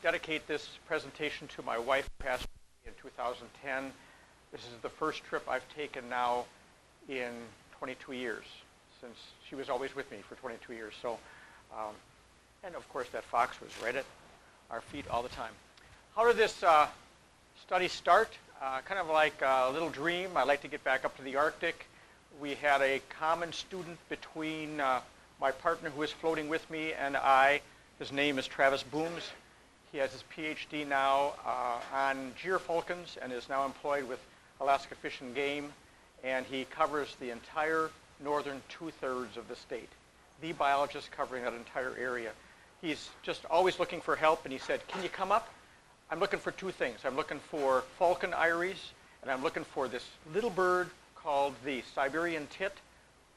dedicate this presentation to my wife, who passed away in 2010. This is the first trip I've taken now in 22 years, since she was always with me for 22 years. So, and of course that fox was right at our feet all the time. How did this study start? Kind of like a little dream. I like to get back up to the Arctic. We had a common student between my partner who is floating with me and I. His name is Travis Booms. He has his PhD now on gyrfalcons and is now employed with Alaska Fish and Game. And he covers the entire northern 2/3 of the state. The biologist covering that entire area. He's just always looking for help, and he said, "Can you come up? I'm looking for two things. I'm looking for falcon iris, and I'm looking for this little bird called the Siberian tit,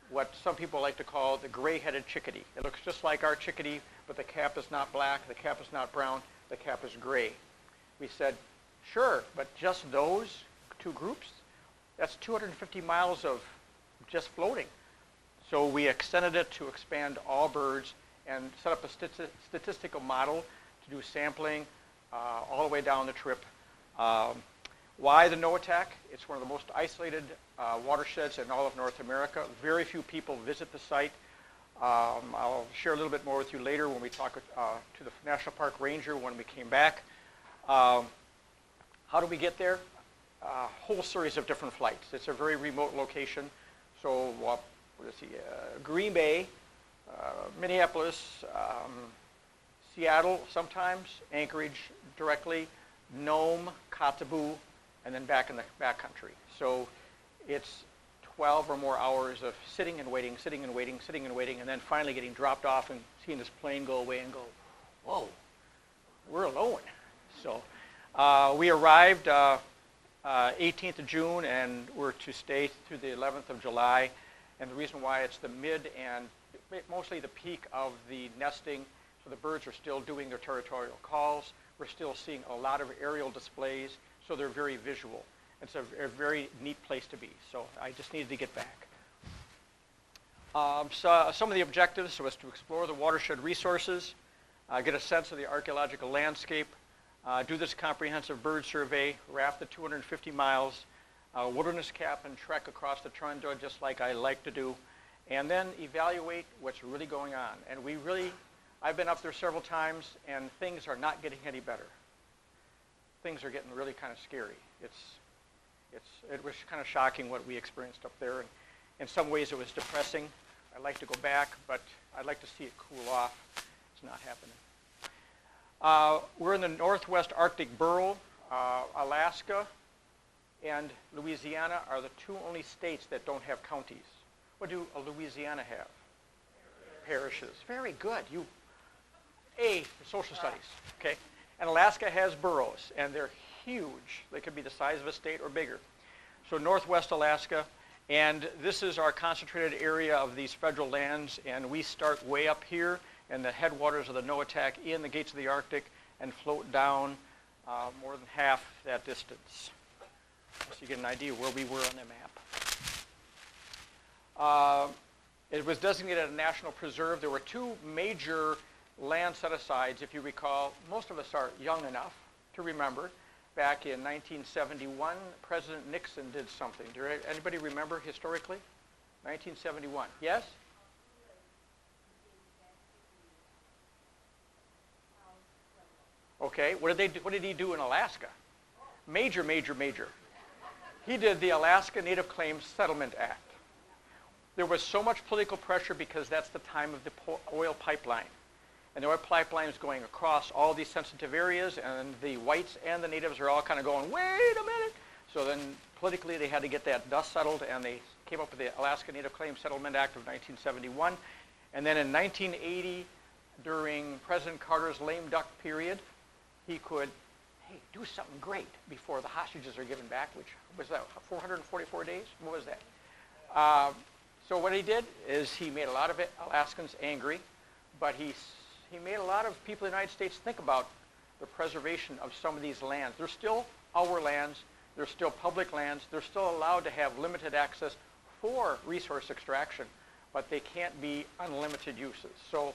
what some people like to call the gray-headed chickadee. It looks just like our chickadee, but the cap is not black, the cap is not brown, the cap is gray." We said, "Sure, but just those two groups? That's 250 miles of just floating." So we extended it to expand all birds and set up a statistical model to do sampling all the way down the trip. Why the Noatak? It's one of the most isolated watersheds in all of North America. Very few people visit the site. I'll share a little bit more with you later when we talk to the National Park Ranger when we came back. How do we get there? A whole series of different flights. It's a very remote location. So let's see, Green Bay, Minneapolis, Seattle sometimes, Anchorage directly, Nome, Kotzebue, and then back in the backcountry. So it's 12 or more hours of sitting and waiting, sitting and waiting, sitting and waiting, and then finally getting dropped off and seeing this plane go away and go, whoa, we're alone. So we arrived 18th of June, and we're to stay through the 11th of July. And the reason why it's the mid and mostly the peak of the nesting, so the birds are still doing their territorial calls. We're still seeing a lot of aerial displays, so they're very visual. It's a very neat place to be, so I just needed to get back. So some of the objectives was to explore the watershed resources, get a sense of the archaeological landscape, do this comprehensive bird survey, raft the 250 miles, wilderness cap and trek across the tundra just like I like to do, and then evaluate what's really going on. And I've been up there several times, and things are not getting any better. Things are getting really kind of scary. It was kind of shocking what we experienced up there, and in some ways it was depressing. I'd like to go back, but I'd like to see it cool off. It's not happening. We're in the Northwest Arctic Borough. Alaska and Louisiana are the two only states that don't have counties. What do Louisiana have? Parishes. Very good. A for social studies. Okay. And Alaska has boroughs, and they're huge. They could be the size of a state or bigger. So Northwest Alaska, and this is our concentrated area of these federal lands, and we start way up here in the headwaters of the Noatak in the gates of the Arctic and float down more than half that distance. So you get an idea where we were on the map. It was designated a national preserve. There were two major land set-asides, if you recall. Most of us are young enough to remember. Back in 1971, President Nixon did something. Do anybody remember historically? 1971. Yes? Okay. What did he do in Alaska? Major, major, major. He did the Alaska Native Claims Settlement Act. There was so much political pressure because that's the time of the oil pipeline. And the oil pipeline is going across all these sensitive areas, and the whites and the natives are all kind of going, wait a minute. So then politically they had to get that dust settled, and they came up with the Alaska Native Claims Settlement Act of 1971. And then in 1980, during President Carter's lame duck period, he could, do something great before the hostages are given back, which was that 444 days? What was that? So what he did is he made a lot of Alaskans angry, but he made a lot of people in the United States think about the preservation of some of these lands. They're still our lands. They're still public lands. They're still allowed to have limited access for resource extraction, but they can't be unlimited uses. So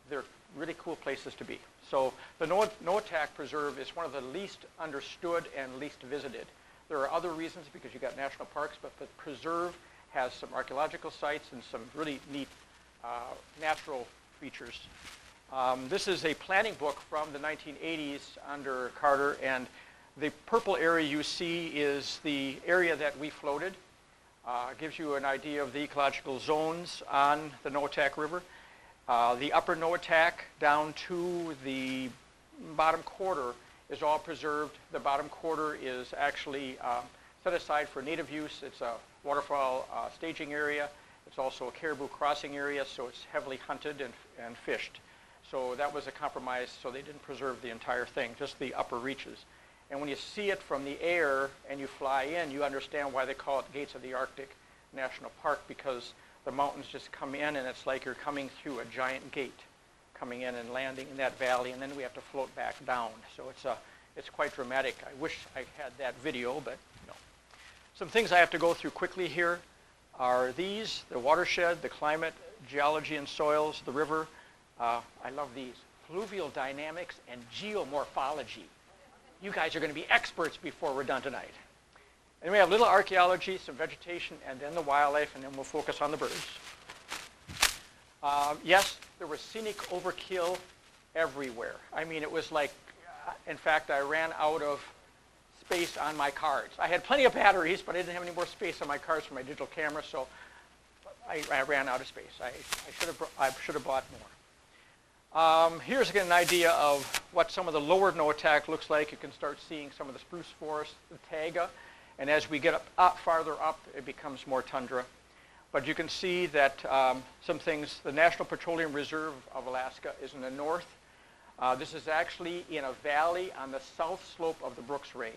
they're really cool places to be. So the Noatak Preserve is one of the least understood and least visited. There are other reasons because you got national parks, but the preserve has some archaeological sites and some really neat natural features. This is a planning book from the 1980s under Carter, and the purple area you see is the area that we floated. Gives you an idea of the ecological zones on the Noatak River. The upper Noatak down to the bottom quarter is all preserved. The bottom quarter is actually set aside for native use. It's a waterfowl staging area. It's also a caribou crossing area, so it's heavily hunted and fished. So that was a compromise, so they didn't preserve the entire thing, just the upper reaches. And when you see it from the air and you fly in, you understand why they call it Gates of the Arctic National Park, because the mountains just come in and it's like you're coming through a giant gate, coming in and landing in that valley, and then we have to float back down. So it's quite dramatic. I wish I had that video, but no. Some things I have to go through quickly here are these: the watershed, the climate, geology and soils, the river. I love these: fluvial dynamics and geomorphology. You guys are going to be experts before we're done tonight. And we have little archaeology, some vegetation, and then the wildlife, and then we'll focus on the birds. Yes, there was scenic overkill everywhere. I mean, it was like, in fact, I ran out of space on my cards. I had plenty of batteries, but I didn't have any more space on my cards for my digital camera, so I ran out of space. I should have bought more. Here's again an idea of what some of the lower Noatak looks like. You can start seeing some of the spruce forest, the taiga, and as we get farther up, it becomes more tundra. But you can see that some things, the National Petroleum Reserve of Alaska is in the north. This is actually in a valley on the south slope of the Brooks Range.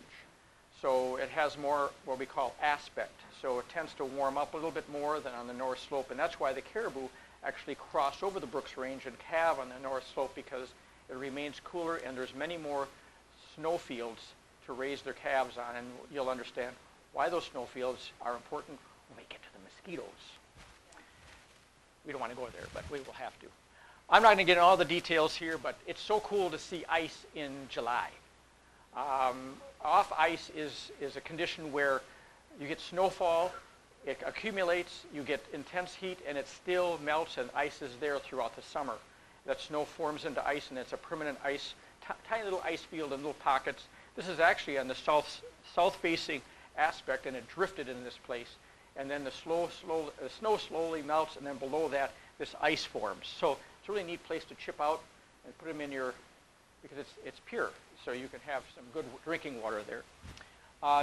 So it has more what we call aspect. So it tends to warm up a little bit more than on the north slope, and that's why the caribou actually cross over the Brooks Range and calve on the north slope, because it remains cooler and there's many more snow fields to raise their calves on, and you'll understand why those snow fields are important when we get to the mosquitoes. We don't want to go there, but we will have to. I'm not going to get into all the details here, but it's so cool to see ice in July. Off ice is a condition where you get snowfall, it accumulates, you get intense heat, and it still melts, and ice is there throughout the summer. That snow forms into ice, and it's a permanent ice, tiny little ice field in little pockets. This is actually on the south-facing aspect, and it drifted in this place. And then the snow slowly melts, and then below that, this ice forms. So it's a really neat place to chip out and put them in your, because it's pure, so you can have some good drinking water there.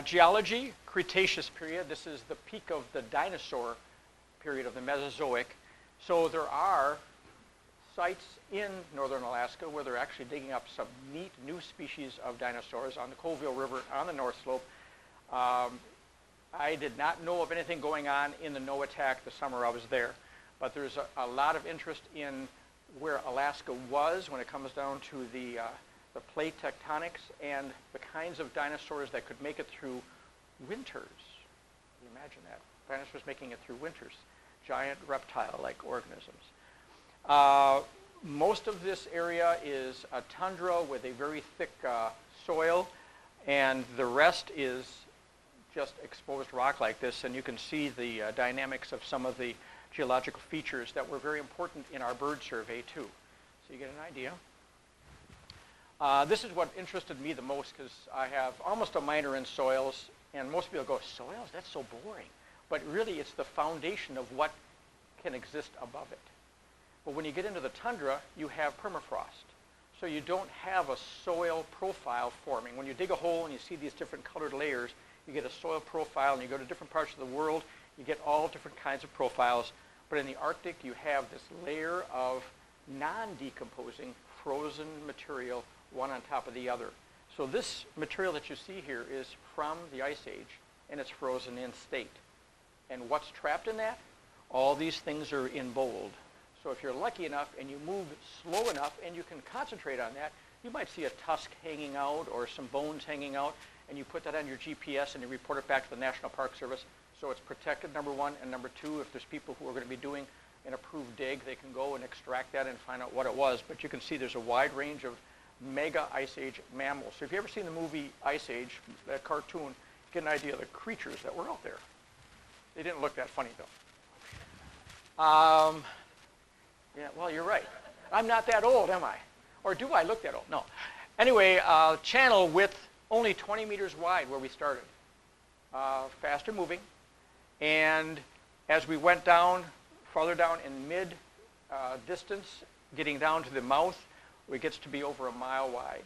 Geology, Cretaceous period. This is the peak of the dinosaur period of the Mesozoic. So there are sites in northern Alaska where they're actually digging up some neat new species of dinosaurs on the Colville River on the north slope. I did not know of anything going on in the Noatak the summer I was there, but there's a lot of interest in where Alaska was when it comes down to the plate tectonics and the kinds of dinosaurs that could make it through winters. Can you imagine that? Dinosaurs making it through winters. Giant reptile-like organisms. Most of this area is a tundra with a very thick soil, and the rest is just exposed rock like this, and you can see the dynamics of some of the geological features that were very important in our bird survey too. So you get an idea. This is what interested me the most, because I have almost a minor in soils, and most people go, soils? That's so boring. But really, it's the foundation of what can exist above it. But when you get into the tundra, you have permafrost. So you don't have a soil profile forming. When you dig a hole and you see these different colored layers, you get a soil profile, and you go to different parts of the world, you get all different kinds of profiles. But in the Arctic, you have this layer of non-decomposing frozen material, one on top of the other. So this material that you see here is from the Ice Age, and it's frozen in state. And what's trapped in that? All these things are in bold. So if you're lucky enough and you move slow enough and you can concentrate on that, you might see a tusk hanging out or some bones hanging out, and you put that on your GPS and you report it back to the National Park Service. So it's protected, number one, and number two, if there's people who are going to be doing an approved dig, they can go and extract that and find out what it was. But you can see there's a wide range of mega Ice Age mammals. So if you've ever seen the movie Ice Age, that cartoon, you get an idea of the creatures that were out there. They didn't look that funny, though. Yeah, well, you're right. I'm not that old, am I? Or do I look that old? No. Anyway, channel width only 20 meters wide where we started. Faster moving. And as we went down, farther down in mid distance, getting down to the mouth, it gets to be over a mile wide.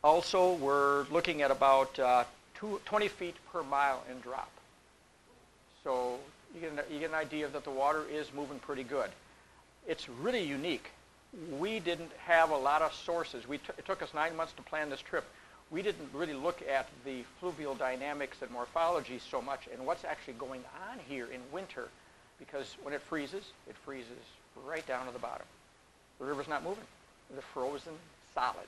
Also, we're looking at about 20 feet per mile in drop. So you get an idea that the water is moving pretty good. It's really unique. We didn't have a lot of sources. It took us 9 months to plan this trip. We didn't really look at the fluvial dynamics and morphology so much and what's actually going on here in winter, because when it freezes right down to the bottom. The river's not moving. It's frozen solid.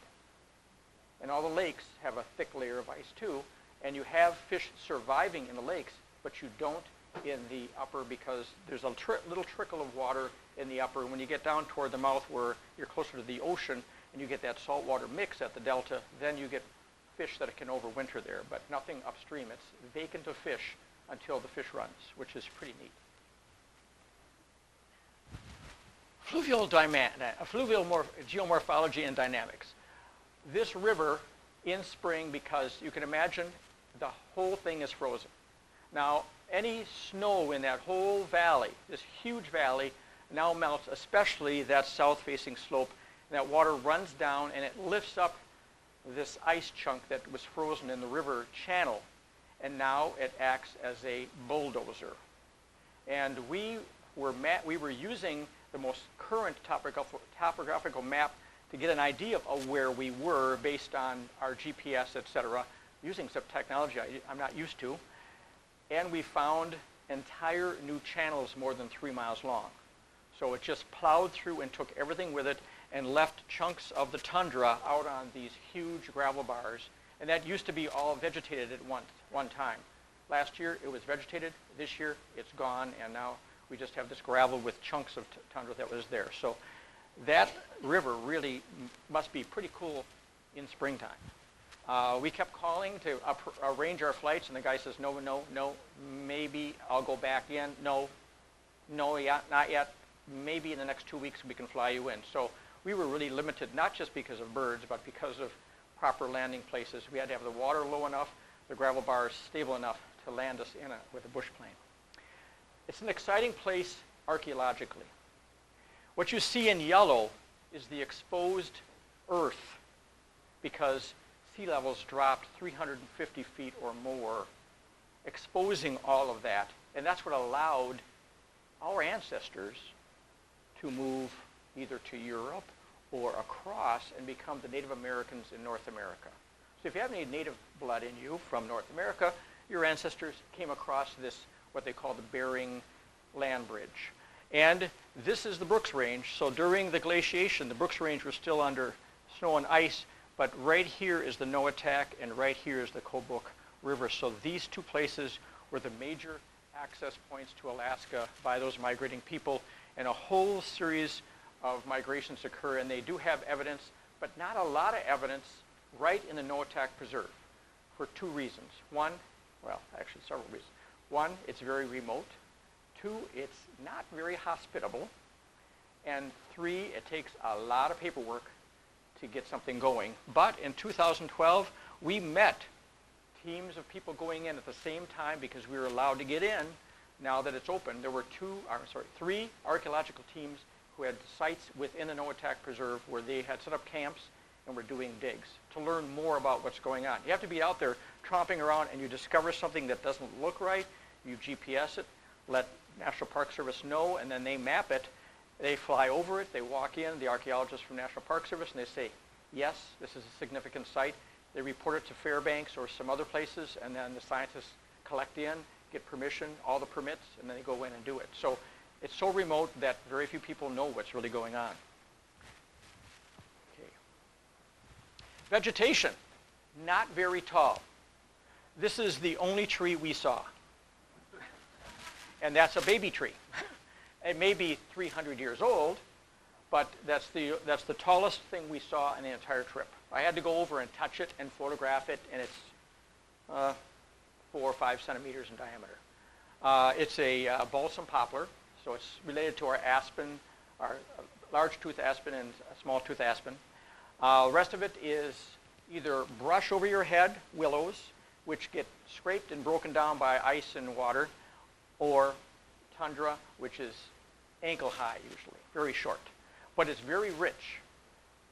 And all the lakes have a thick layer of ice too, and you have fish surviving in the lakes, but you don't in the upper because there's a little trickle of water in the upper. When you get down toward the mouth where you're closer to the ocean and you get that saltwater mix at the delta, then you get fish that can overwinter there, but nothing upstream. It's vacant of fish until the fish runs, which is pretty neat. Fluvial geomorphology and dynamics. This river in spring, because you can imagine the whole thing is frozen. Now, any snow in that whole valley, this huge valley, now melts, especially that south-facing slope. And that water runs down and it lifts up this ice chunk that was frozen in the river channel. And now it acts as a bulldozer. And we were using the most current topographical map to get an idea of where we were based on our GPS, etc., using some technology I'm not used to. And we found entire new channels more than 3 miles long. So it just plowed through and took everything with it and left chunks of the tundra out on these huge gravel bars. And that used to be all vegetated at one time. Last year it was vegetated. This year it's gone, and now we just have this gravel with chunks of tundra that was there. So that river really must be pretty cool in springtime. We kept calling to arrange our flights, and the guy says, no, maybe I'll go back in. No, not yet. Maybe in the next 2 weeks we can fly you in. So we were really limited, not just because of birds, but because of proper landing places. We had to have the water low enough, the gravel bars stable enough to land us in with a bush plane. It's an exciting place archaeologically. What you see in yellow is the exposed earth, because sea levels dropped 350 feet or more, exposing all of that. And that's what allowed our ancestors to move either to Europe or across and become the Native Americans in North America. So if you have any native blood in you from North America, your ancestors came across this, what they call the Bering Land Bridge. And this is the Brooks Range. So during the glaciation, the Brooks Range was still under snow and ice, but right here is the Noatak, and right here is the Kobuk River. So these two places were the major access points to Alaska by those migrating people, and a whole series of migrations occur, and they do have evidence, but not a lot of evidence right in the Noatak Preserve for 2 reasons. One, well, actually several reasons. One, it's very remote. 2, it's not very hospitable. And 3, it takes a lot of paperwork to get something going. But in 2012, we met teams of people going in at the same time because we were allowed to get in now that it's open. There were 3 archaeological teams who had sites within the Noatak Preserve where they had set up camps and were doing digs to learn more about what's going on. You have to be out there tromping around, and you discover something that doesn't look right, you GPS it, let National Park Service know, and then they map it. They fly over it, they walk in, the archaeologists from National Park Service, and they say, yes, this is a significant site. They report it to Fairbanks or some other places, and then the scientists collect in, get permission, all the permits, and then they go in and do it. So it's so remote that very few people know what's really going on. Okay. Vegetation, not very tall. This is the only tree we saw. And that's a baby tree. It may be 300 years old, but that's the tallest thing we saw in the entire trip. I had to go over and touch it and photograph it, and it's 4 or 5 centimeters in diameter. It's a balsam poplar, so it's related to our aspen, our large tooth aspen and small tooth aspen. The rest of it is either brush over your head, willows, which get scraped and broken down by ice and water, or tundra, which is ankle high usually, very short. But it's very rich,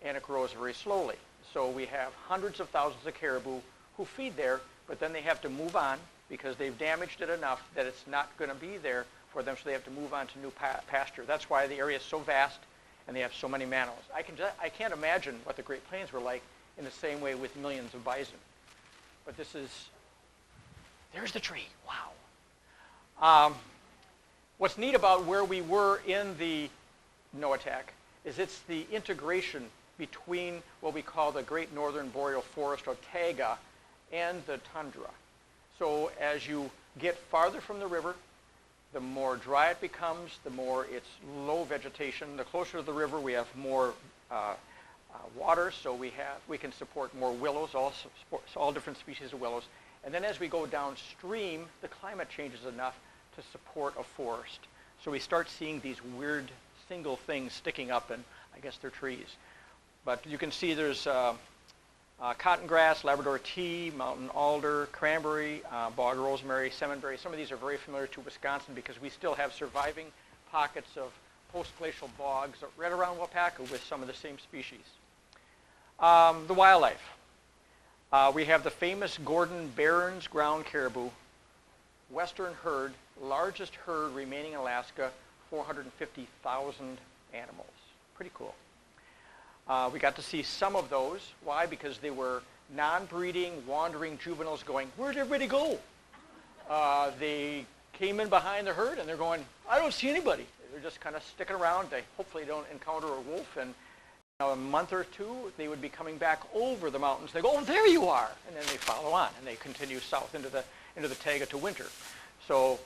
and it grows very slowly. So we have hundreds of thousands of caribou who feed there, but then they have to move on because they've damaged it enough that it's not going to be there for them, so they have to move on to new pasture. That's why the area is so vast, and they have so many mammals. I can't imagine what the Great Plains were like in the same way with millions of bison. But there's the tree, wow. What's neat about where we were in the Noatak is it's the integration between what we call the Great Northern Boreal Forest, or taiga, and the tundra. So as you get farther from the river, the more dry it becomes, the more it's low vegetation. The closer to the river, we have more water, so we can support more willows, all different species of willows. And then as we go downstream, the climate changes enough to support a forest. So we start seeing these weird single things sticking up, and I guess they're trees. But you can see there's cotton grass, Labrador tea, mountain alder, cranberry, bog rosemary, cemonberry. Some of these are very familiar to Wisconsin because we still have surviving pockets of post-glacial bogs right around Wapaka with some of the same species. The wildlife. We have the famous Gordon Barron's ground caribou, western herd, largest herd remaining in Alaska, 450,000 animals. Pretty cool. We got to see some of those. Why? Because they were non-breeding, wandering juveniles going, where'd everybody go? They came in behind the herd and they're going, I don't see anybody. They're just kind of sticking around. They hopefully don't encounter a wolf, and a month or two, they would be coming back over the mountains. They go, oh, there you are. And then they follow on, and they continue south into the taiga to winter. So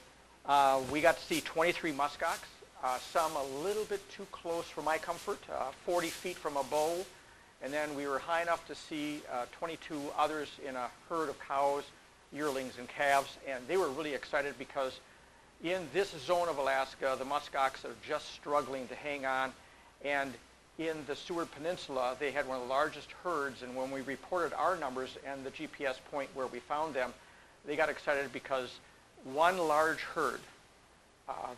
we got to see 23 muskox, some a little bit too close for my comfort, 40 feet from a bow. And then we were high enough to see 22 others in a herd of cows, yearlings and calves. And they were really excited because in this zone of Alaska, the muskox are just struggling to hang on. And in the Seward Peninsula, they had one of the largest herds, and when we reported our numbers and the GPS point where we found them, they got excited because one large herd,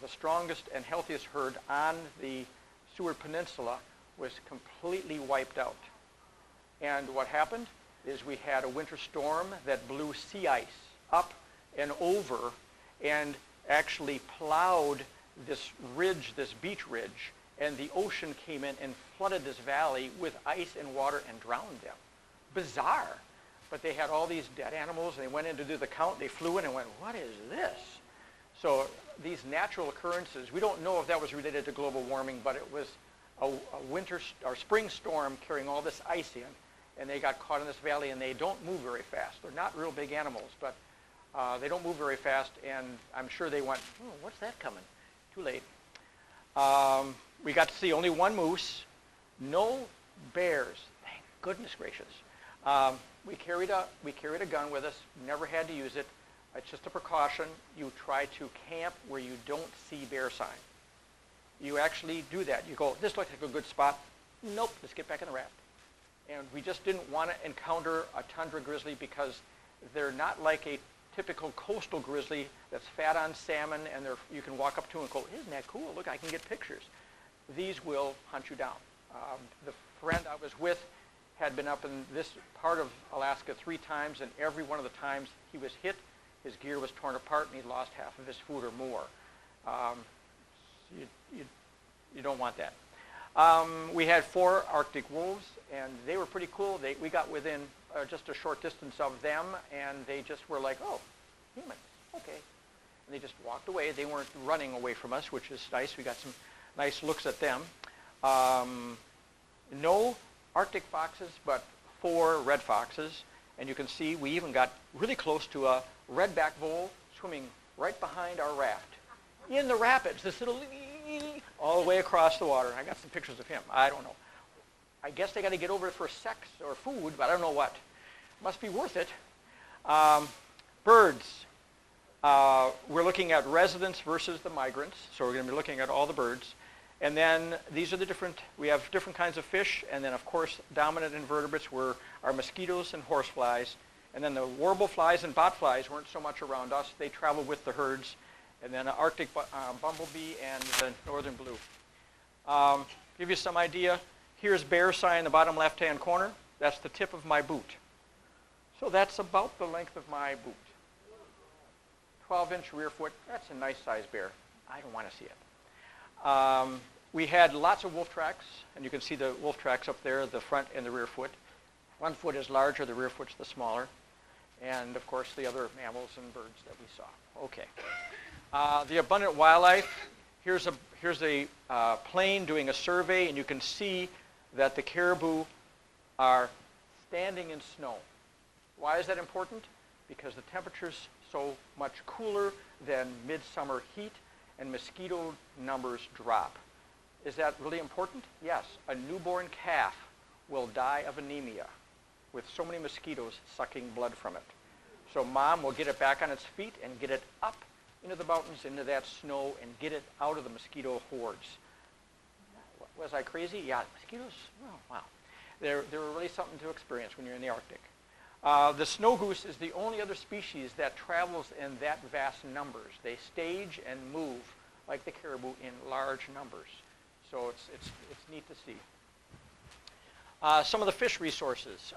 the strongest and healthiest herd on the Seward Peninsula, was completely wiped out. And what happened is we had a winter storm that blew sea ice up and over and actually plowed this ridge, this beach ridge, and the ocean came in and flooded this valley with ice and water and drowned them. Bizarre. But they had all these dead animals, and they went in to do the count. They flew in and went, what is this? So these natural occurrences, we don't know if that was related to global warming, but it was a winter or spring storm carrying all this ice in, and they got caught in this valley, and they don't move very fast. They're not real big animals, but they don't move very fast, and I'm sure they went, oh, what's that coming? Too late. We got to see only one moose, no bears. Thank goodness gracious. We carried a gun with us. Never had to use it. It's just a precaution. You try to camp where you don't see bear sign. You actually do that. You go, this looks like a good spot. Nope, let's get back in the raft. And we just didn't want to encounter a tundra grizzly because they're not like a typical coastal grizzly that's fat on salmon, and you can walk up to and go, isn't that cool? Look, I can get pictures. These will hunt you down. The friend I was with had been up in this part of Alaska 3 times, and every one of the times he was hit, his gear was torn apart, and he lost half of his food or more. You don't want that. We had 4 Arctic wolves, and they were pretty cool. We got within just a short distance of them, and they just were like, oh, humans, okay. And they just walked away. They weren't running away from us, which is nice. We got some nice looks at them. No Arctic foxes, but 4 red foxes. And you can see we even got really close to a redback vole swimming right behind our raft. in the rapids, this little all the way across the water. I got some pictures of him. I don't know. I guess they got to get over it for sex or food, but I don't know what. Must be worth it. Birds. We're looking at residents versus the migrants, so we're going to be looking at all the birds. And then these are the different, we have different kinds of fish, and then of course dominant invertebrates were our mosquitoes and horseflies. And then the warble flies and botflies weren't so much around us. They travel with the herds. And then an Arctic bumblebee and the northern blue. Give you some idea. Here's bear sign in the bottom left-hand corner. That's the tip of my boot. So that's about the length of my boot. 12-inch rear foot. That's a nice sized bear. I don't want to see it. We had lots of wolf tracks, and you can see the wolf tracks up there, the front and the rear foot. One foot is larger, the rear foot's the smaller. And of course the other mammals and birds that we saw. Okay. The abundant wildlife. Here's a plane doing a survey, and you can see that the caribou are standing in snow. Why is that important? Because the temperature's so much cooler than midsummer heat, and mosquito numbers drop. Is that really important? Yes. A newborn calf will die of anemia with so many mosquitoes sucking blood from it. So mom will get it back on its feet and get it up into the mountains, into that snow, and get it out of the mosquito hordes. Was I crazy? Yeah, mosquitoes, oh, wow. They're really something to experience when you're in the Arctic. The snow goose is the only other species that travels in that vast numbers. They stage and move like the caribou in large numbers. So it's neat to see. Some of the fish resources.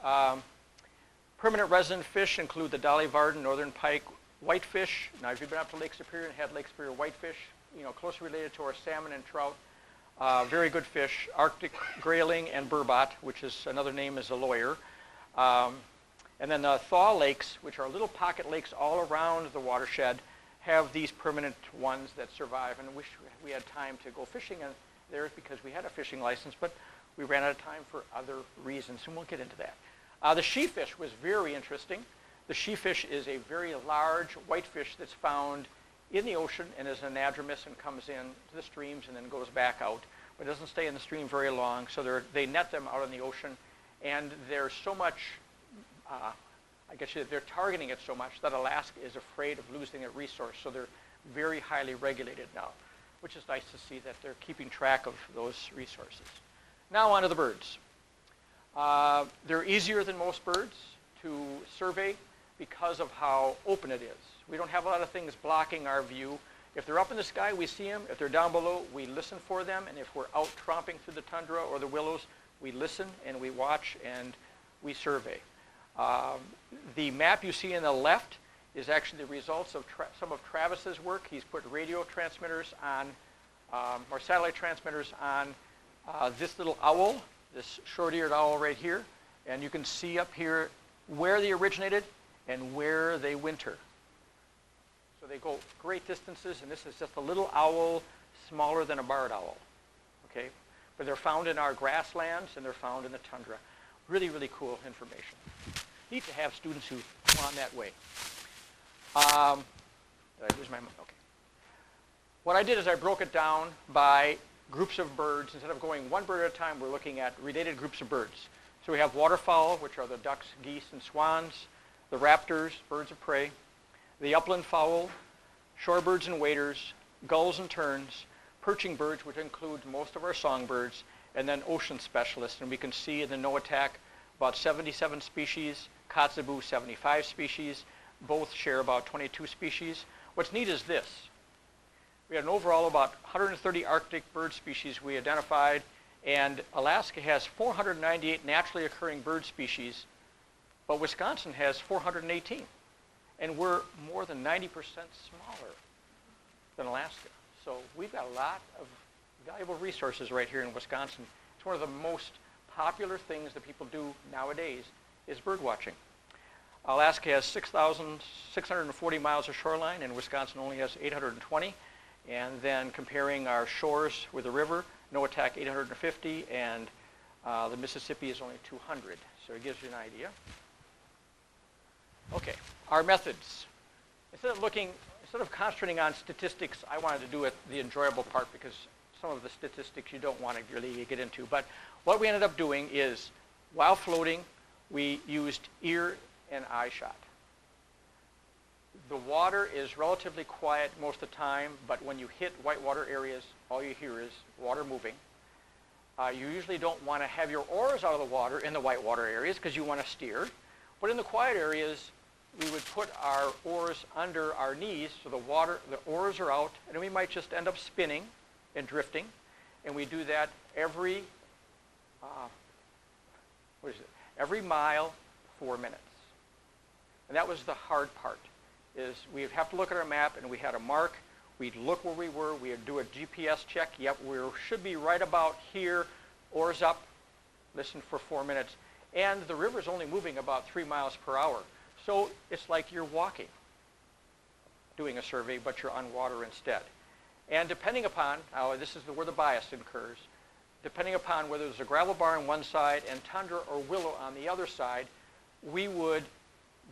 Permanent resident fish include the Dolly Varden, northern pike, whitefish. Now, if you've been up to Lake Superior and had Lake Superior whitefish, closely related to our salmon and trout, very good fish. Arctic grayling and burbot, which is another name is a lawyer. And then the thaw lakes, which are little pocket lakes all around the watershed, have these permanent ones that survive. And I wish we had time to go fishing there because we had a fishing license, but we ran out of time for other reasons, and we'll get into that. The sheafish was very interesting. The sheafish is a very large whitefish that's found in the ocean and is anadromous and comes in to the streams and then goes back out, but doesn't stay in the stream very long. So they net them out in the ocean, and there's so much, I guess they're targeting it so much that Alaska is afraid of losing a resource. So they're very highly regulated now, which is nice to see that they're keeping track of those resources. Now on to the birds. They're easier than most birds to survey because of how open it is. We don't have a lot of things blocking our view. If they're up in the sky, we see them. If they're down below, we listen for them. And if we're out tromping through the tundra or the willows, we listen and we watch and we survey. The map you see on the left is actually the results of some of Travis's work. He's put radio transmitters on, or satellite transmitters on this little owl, this short-eared owl right here. And you can see up here where they originated and where they winter. So they go great distances, and this is just a little owl smaller than a barred owl, okay? But they're found in our grasslands, and they're found in the tundra. Really, really cool information. Neat to have students who go on that way. Did I lose my, okay. What I did is I broke it down by groups of birds. Instead of going one bird at a time, we're looking at related groups of birds. So we have waterfowl, which are the ducks, geese, and swans, the raptors, birds of prey, the upland fowl, shorebirds and waders, gulls and terns, perching birds, which include most of our songbirds, and then ocean specialists. And we can see in the NOAATAC about 77 species, Kotzebue 75 species, both share about 22 species. What's neat is this. We had an overall about 130 Arctic bird species we identified, and Alaska has 498 naturally occurring bird species, but Wisconsin has 418. And we're more than 90% smaller than Alaska. So we've got a lot of valuable resources right here in Wisconsin. It's one of the most popular things that people do nowadays is bird watching. Alaska has 6,640 miles of shoreline, and Wisconsin only has 820. And then comparing our shores with the river, NOAATAC 850, and the Mississippi is only 200. So it gives you an idea. Okay, our methods. Instead instead of concentrating on statistics, I wanted to do it the enjoyable part because some of the statistics you don't want to really get into. But what we ended up doing is, while floating, we used ear and eye shot. The water is relatively quiet most of the time, but when you hit whitewater areas, all you hear is water moving. You usually don't want to have your oars out of the water in the whitewater areas because you want to steer. But in the quiet areas, we would put our oars under our knees so the oars are out, and we might just end up spinning and drifting. And we do that every mile, 4 minutes. And that was the hard part, is we'd have to look at our map, and we had a mark. We'd look where we were. We'd do a GPS check. Yep, we should be right about here, oars up, listen for 4 minutes. And the river's only moving about 3 miles per hour. So it's like you're walking, doing a survey, but you're on water instead. And depending upon, this is where the bias occurs, depending upon whether there's a gravel bar on one side and tundra or willow on the other side, we would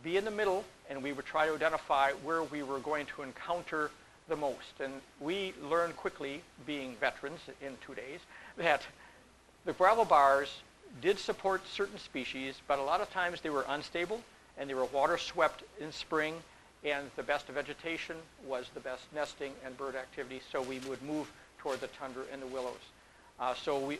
be in the middle, and we would try to identify where we were going to encounter the most. And we learned quickly, being veterans in 2 days, that the gravel bars did support certain species, but a lot of times they were unstable, and they were water swept in spring, and the best vegetation was the best nesting and bird activity, so we would move toward the tundra and the willows. So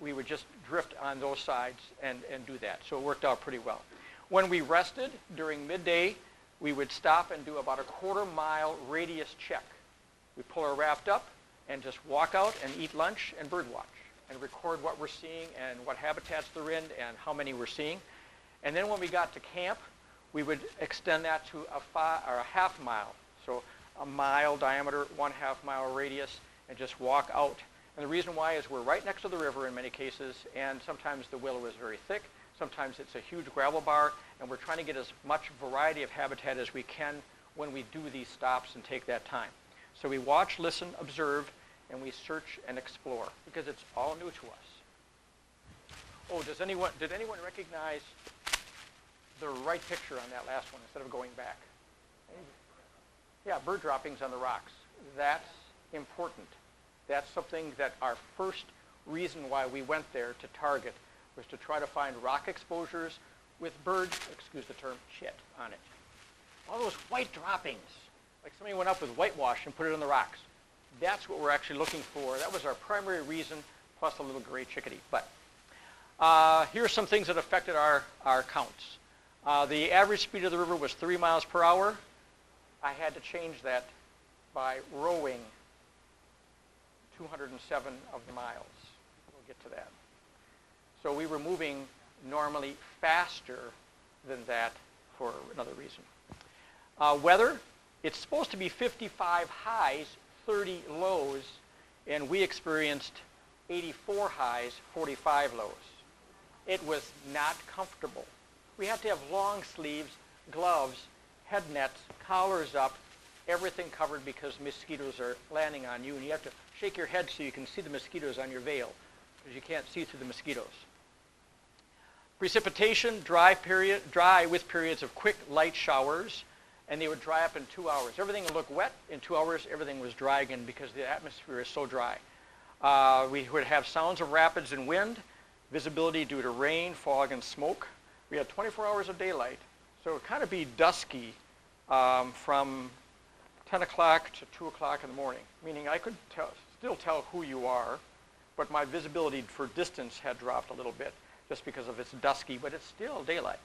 we would just drift on those sides and do that. So it worked out pretty well. When we rested during midday, we would stop and do about a 1/4 mile radius check. We pull our raft up and just walk out and eat lunch and bird watch and record what we're seeing and what habitats they're in and how many we're seeing. And then when we got to camp, we would extend that to a 1/2 mile. So a mile diameter, 1/2 mile radius, and just walk out. And the reason why is we're right next to the river in many cases, and sometimes the willow is very thick. Sometimes it's a huge gravel bar, and we're trying to get as much variety of habitat as we can when we do these stops and take that time. So we watch, listen, observe, and we search and explore because it's all new to us. Oh, did anyone recognize the right picture on that last one instead of going back? Yeah, bird droppings on the rocks. That's important. That's something that our first reason why we went there to target was to try to find rock exposures with bird, excuse the term, shit on it. All those white droppings, like somebody went up with whitewash and put it on the rocks. That's what we're actually looking for. That was our primary reason, plus a little gray chickadee. But here are some things that affected our counts. The average speed of the river was 3 miles per hour. I had to change that by rowing 207 of the miles. We'll get to that. So we were moving normally faster than that for another reason. Weather, it's supposed to be 55 highs, 30 lows, and we experienced 84 highs, 45 lows. It was not comfortable. We have to have long sleeves, gloves, head nets, collars up, everything covered because mosquitoes are landing on you, and you have to shake your head so you can see the mosquitoes on your veil because you can't see through the mosquitoes. Precipitation, dry with periods of quick, light showers, and they would dry up in 2 hours. Everything would look wet. In 2 hours, everything was dry again because the atmosphere is so dry. We would have sounds of rapids and wind, visibility due to rain, fog, and smoke. We had 24 hours of daylight, so it would kind of be dusky from 10 o'clock to 2 o'clock in the morning, meaning I could still tell who you are, but my visibility for distance had dropped a little bit just because of it's dusky, but it's still daylight.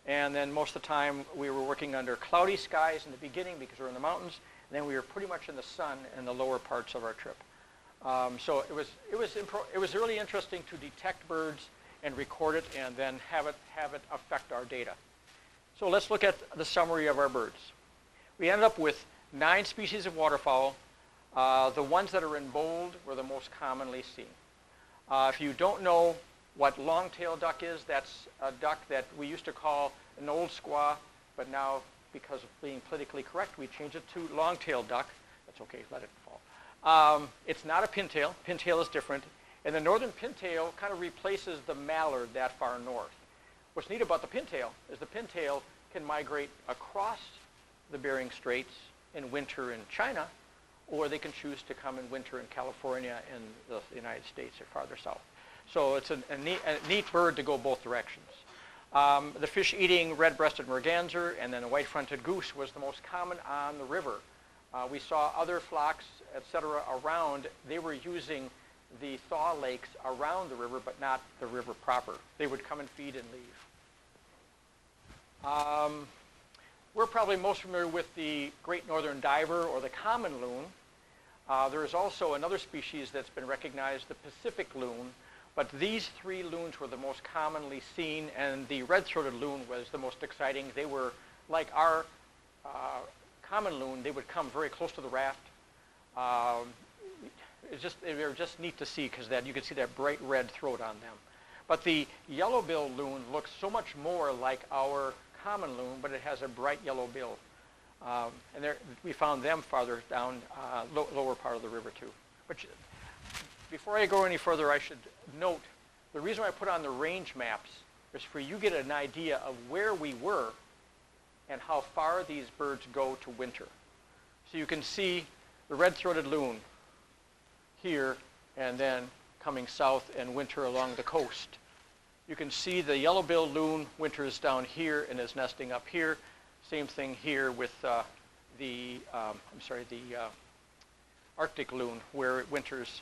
And then most of the time we were working under cloudy skies in the beginning because we're in the mountains, and then we were pretty much in the sun in the lower parts of our trip. So it was really interesting to detect birds and record it and then have it affect our data. So let's look at the summary of our birds. We ended up with 9 species of waterfowl. The ones that are in bold were the most commonly seen. If you don't know what long-tailed duck is, that's a duck that we used to call an old squaw, but now because of being politically correct, we changed it to long-tailed duck. That's okay, let it fall. It's not a pintail. Pintail is different. And the northern pintail kind of replaces the mallard that far north. What's neat about the pintail is the pintail can migrate across the Bering Straits in winter in China, or they can choose to come in winter in California in the United States or farther south. So it's a neat bird to go both directions. The fish-eating red-breasted merganser and then the white-fronted goose was the most common on the river. We saw other flocks, etc., around. They were using the thaw lakes around the river, but not the river proper. They would come and feed and leave. We're probably most familiar with the great northern diver or the common loon. There is also another species that's been recognized, the Pacific loon, but these three loons were the most commonly seen, and the red-throated loon was the most exciting. They were like our common loon. They would come very close to the raft. They were just neat to see because you could see that bright red throat on them. But the yellow-billed loon looks so much more like our common loon, but it has a bright yellow bill. And we found them farther down, lower part of the river too. But before I go any further, I should note the reason why I put on the range maps is for you to get an idea of where we were and how far these birds go to winter. So you can see the red-throated loon here and then coming south and winter along the coast. You can see the yellow-billed loon winters down here and is nesting up here. Same thing here with the Arctic loon, where it winters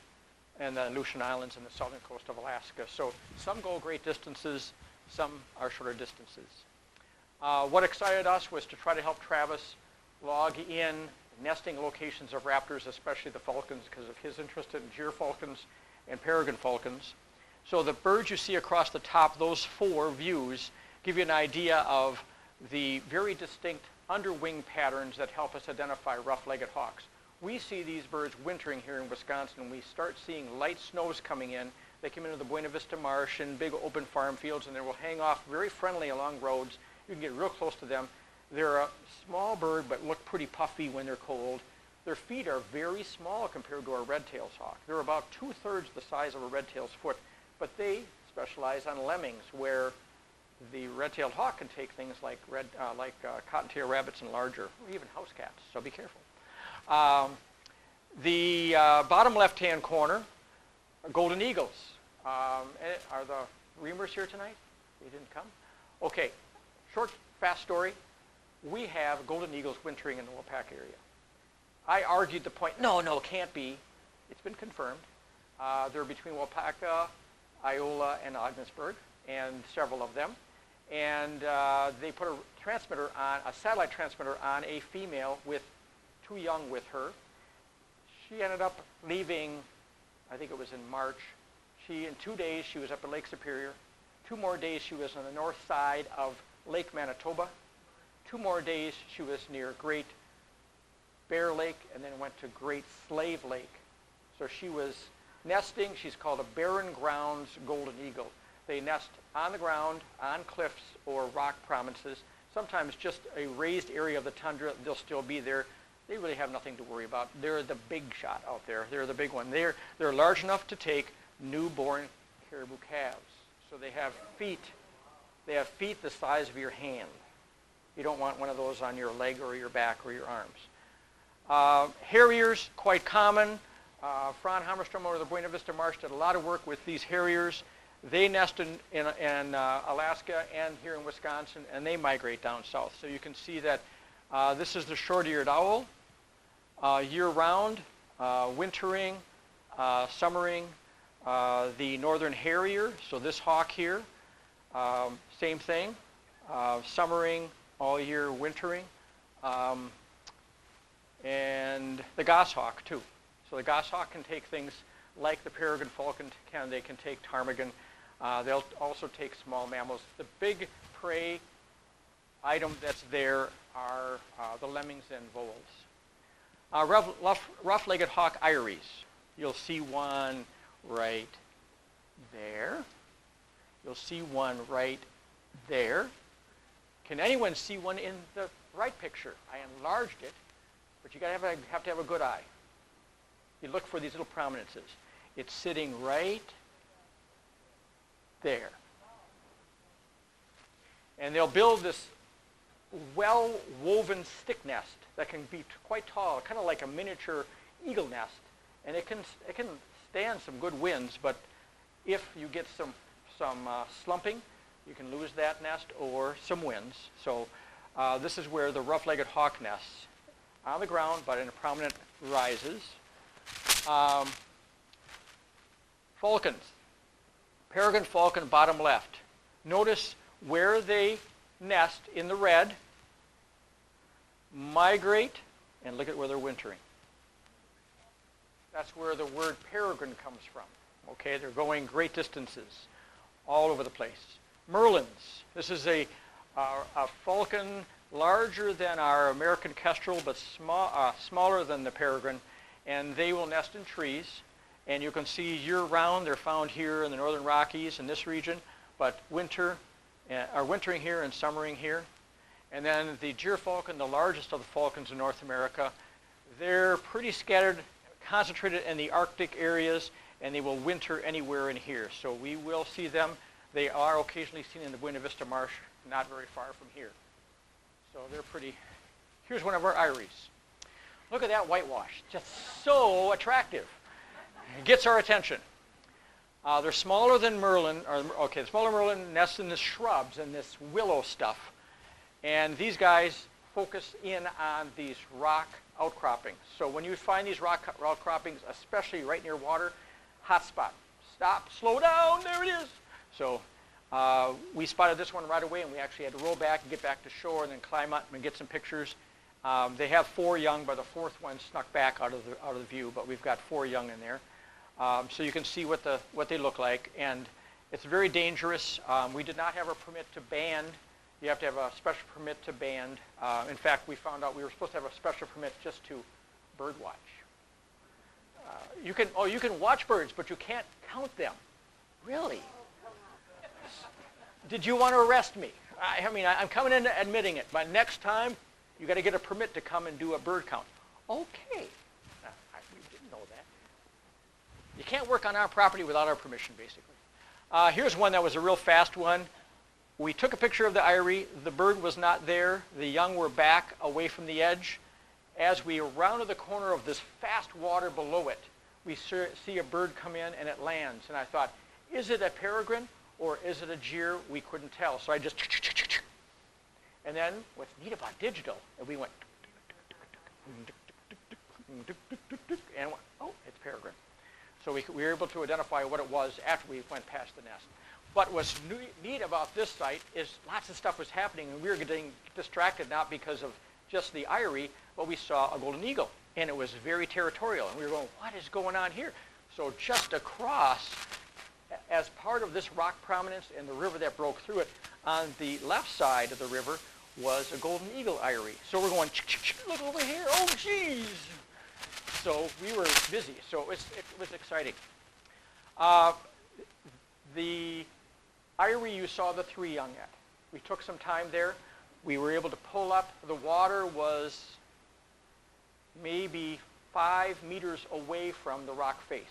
in the Aleutian Islands and the southern coast of Alaska. So some go great distances, some are shorter distances. What excited us was to try to help Travis log in nesting locations of raptors, especially the falcons, because of his interest in gyrfalcons and peregrine falcons. So the birds you see across the top, those four views, give you an idea of the very distinct underwing patterns that help us identify rough-legged hawks. We see these birds wintering here in Wisconsin. We start seeing light snows coming in. They come into the Buena Vista Marsh and big open farm fields, and they will hang off very friendly along roads. You can get real close to them. They're a small bird, but look pretty puffy when they're cold. Their feet are very small compared to a red-tailed hawk. They're about 2/3 the size of a red-tailed foot, but they specialize on lemmings, where the red-tailed hawk can take things like cottontail rabbits and larger, or even house cats, so be careful. The bottom left-hand corner are golden eagles. Are the reamers here tonight? They didn't come? Okay, short, fast story. We have golden eagles wintering in the Waupaca area. I argued the point, no, it can't be. It's been confirmed. They're between Waupaca, Iola, and Ogdensburg, and several of them. And they put a satellite transmitter on a female with 2 young with her. She ended up leaving, I think it was in March. In 2 days, she was up at Lake Superior. 2 more days, she was on the north side of Lake Manitoba. 2 more days, she was near Great Bear Lake, and then went to Great Slave Lake. So she was nesting. She's called a barren grounds golden eagle. They nest on the ground, on cliffs, or rock prominences. Sometimes just a raised area of the tundra, they'll still be there. They really have nothing to worry about. They're the big shot out there. They're the big one. They're large enough to take newborn caribou calves. So they have feet. They have feet the size of your hand. You don't want one of those on your leg or your back or your arms. Harriers, quite common. Fran Hammerstrom over the Buena Vista Marsh did a lot of work with these harriers. They nest in Alaska and here in Wisconsin, and they migrate down south. So you can see that this is the short-eared owl, year-round, wintering, summering. The northern harrier, so this hawk here, same thing, summering, all year wintering, and the goshawk too. So the goshawk can take things like the peregrine falcon can. They can take ptarmigan. They'll also take small mammals. The big prey item that's there are the lemmings and voles. Rough-legged hawk iris. You'll see one right there. You'll see one right there. Can anyone see one in the right picture? I enlarged it, but you have to have a good eye. You look for these little prominences. It's sitting right there. And they'll build this well-woven stick nest that can be quite tall, kind of like a miniature eagle nest. And it can stand some good winds, but if you get some slumping, you can lose that nest or some winds. So this is where the rough-legged hawk nests, on the ground but in prominent rises. Falcons, peregrine falcon, bottom left. Notice where they nest in the red, migrate, and look at where they're wintering. That's where the word peregrine comes from. Okay, they're going great distances all over the place. Merlins, this is a falcon larger than our American kestrel, but smaller than the peregrine, and they will nest in trees. And you can see year-round, they're found here in the northern Rockies in this region, but are wintering here and summering here. And then the gyrfalcon, the largest of the falcons in North America, they're pretty scattered, concentrated in the Arctic areas, and they will winter anywhere in here. So we will see them. They are occasionally seen in the Buena Vista Marsh, not very far from here. So they're pretty. Here's one of our iris. Look at that whitewash, just so attractive. It gets our attention. They're smaller than Merlin. The smaller Merlin nests in the shrubs and this willow stuff. And these guys focus in on these rock outcroppings. So when you find these rock outcroppings, especially right near water, hot spot. Stop, slow down, there it is. So we spotted this one right away, and we actually had to roll back and get back to shore and then climb up and get some pictures. They have 4 young, but the 4th one snuck back out of the view, but we've got 4 young in there. So you can see what they look like, and it's very dangerous. We did not have a permit to band. You have to have a special permit to band. In fact, we found out we were supposed to have a special permit just to bird watch. You can watch birds, but you can't count them. Really? Did you want to arrest me? I mean, I'm coming in admitting it, but next time you got to get a permit to come and do a bird count. Okay. We didn't know that. You can't work on our property without our permission, basically. Here's one that was a real fast one. We took a picture of the eyrie. The bird was not there. The young were back away from the edge. As we rounded the corner of this fast water below it, we see a bird come in and it lands. And I thought, is it a peregrine or is it a gyr? We couldn't tell. So I just, and then what's neat about digital, and we went, and oh, it's peregrine. So we were able to identify what it was after we went past the nest. But what's neat about this site is lots of stuff was happening, and we were getting distracted not because of just the eyrie, but we saw a golden eagle, and it was very territorial. And we were going, what is going on here? So just across, as part of this rock prominence and the river that broke through it, on the left side of the river was a golden eagle eyrie. So we're going, look over here, oh geez. So we were busy, so it was exciting. The eyrie you saw the 3 young at. We took some time there. We were able to pull up. The water was maybe 5 meters away from the rock face.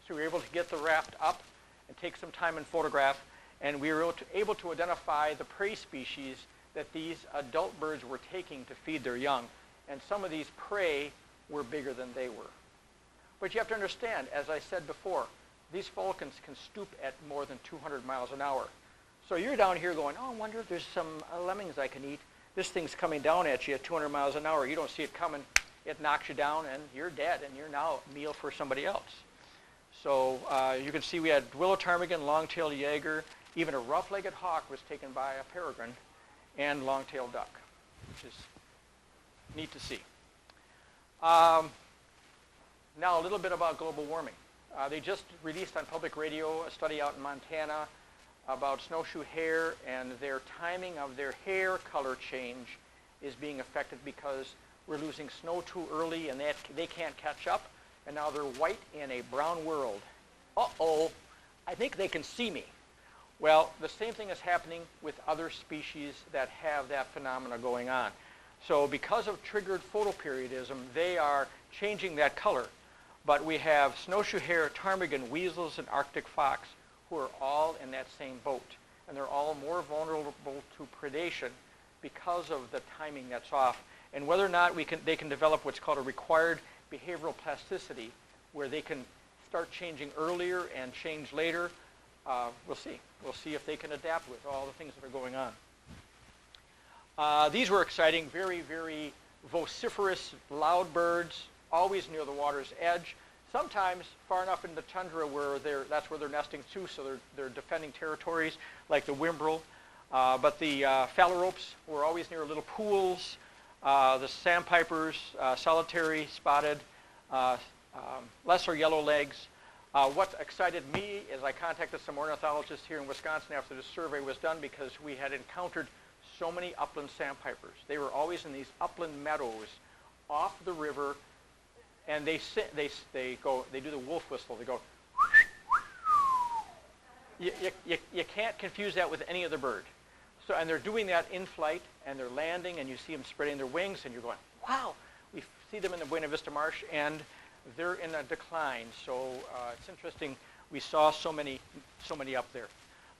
So we were able to get the raft up and take some time and photograph, and we were able to identify the prey species that these adult birds were taking to feed their young. And some of these prey were bigger than they were. But you have to understand, as I said before, these falcons can stoop at more than 200 miles an hour. So you're down here going, oh, I wonder if there's some lemmings I can eat. This thing's coming down at you at 200 miles an hour. You don't see it coming. It knocks you down, and you're dead, and you're now meal for somebody else. So you can see we had willow ptarmigan, long-tailed jaeger. Even a rough-legged hawk was taken by a peregrine, and long-tailed duck, which is neat to see. Now a little bit about global warming. They just released on public radio a study out in Montana about snowshoe hare, and their timing of their hair color change is being affected because we're losing snow too early and they can't catch up, and now they're white in a brown world. Uh-oh, I think they can see me. Well, the same thing is happening with other species that have that phenomena going on. So because of triggered photoperiodism, they are changing that color. But we have snowshoe hare, ptarmigan, weasels, and Arctic fox who are all in that same boat. And they're all more vulnerable to predation because of the timing that's off. And whether or not they can develop what's called a required behavioral plasticity, where they can start changing earlier and change later, we'll see. We'll see if they can adapt with all the things that are going on. These were exciting, very, very vociferous, loud birds, always near the water's edge. Sometimes far enough in the tundra where that's where they're nesting too, so they're defending territories like the whimbrel. But the phalaropes were always near little pools. The sandpipers, solitary, spotted, lesser yellowlegs. What excited me is I contacted some ornithologists here in Wisconsin after this survey was done, because we had encountered so many upland sandpipers. They were always in these upland meadows off the river, and they do the wolf whistle. They go. You can't confuse that with any other bird. So, and they're doing that in flight, and they're landing, and you see them spreading their wings, and you're going, wow. We see them in the Buena Vista Marsh, and they're in a decline. So it's interesting. We saw so many up there.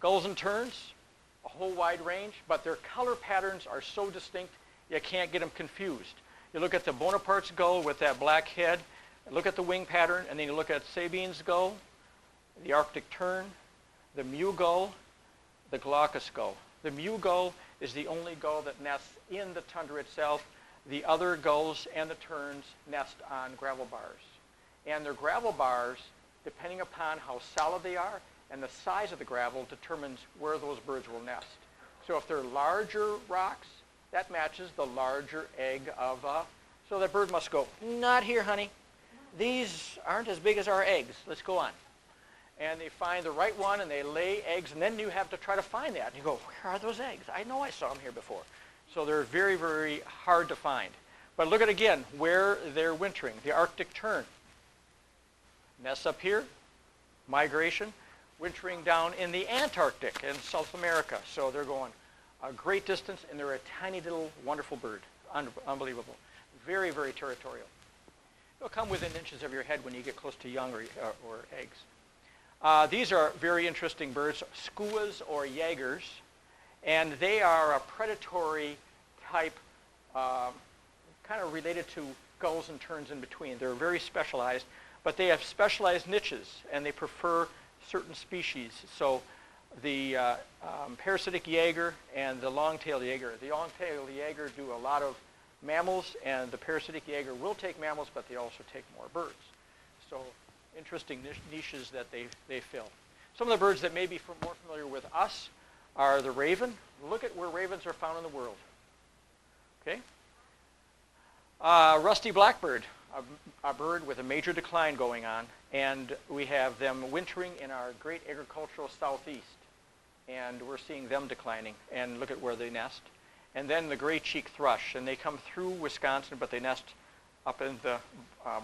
Gulls and terns, a whole wide range, but their color patterns are so distinct you can't get them confused. You look at the Bonaparte's gull with that black head, look at the wing pattern, and then you look at Sabine's gull, the Arctic tern, the mew gull, the glaucous gull. The mew gull is the only gull that nests in the tundra itself. The other gulls and the terns nest on gravel bars. And their gravel bars, depending upon how solid they are and the size of the gravel, determines where those birds will nest. So if they're larger rocks, that matches the larger egg of, so that bird must go, not here, honey. These aren't as big as our eggs. Let's go on. And they find the right one, and they lay eggs, and then you have to try to find that. And you go, where are those eggs? I know I saw them here before. So they're very, very hard to find. But look at, again, where they're wintering. The Arctic tern nests up here, migration, wintering down in the Antarctic in South America. So they're going a great distance, and they're a tiny little wonderful bird. Unbelievable. Very, very territorial. They'll come within inches of your head when you get close to young or eggs. These are very interesting birds, skuas or Jaegers, and they are a predatory type, kind of related to gulls and terns in between. They're very specialized, but they have specialized niches, and they prefer certain species. So the parasitic Jaeger and the long-tailed Jaeger. The long-tailed Jaeger do a lot of mammals, and the parasitic Jaeger will take mammals, but they also take more birds. So interesting niches that they fill. Some of the birds that may be more familiar with us are the raven. Look at where ravens are found in the world. Okay. Rusty blackbird, a bird with a major decline going on, and we have them wintering in our great agricultural southeast, and we're seeing them declining, and look at where they nest. And then the gray-cheeked thrush, and they come through Wisconsin, but they nest up in the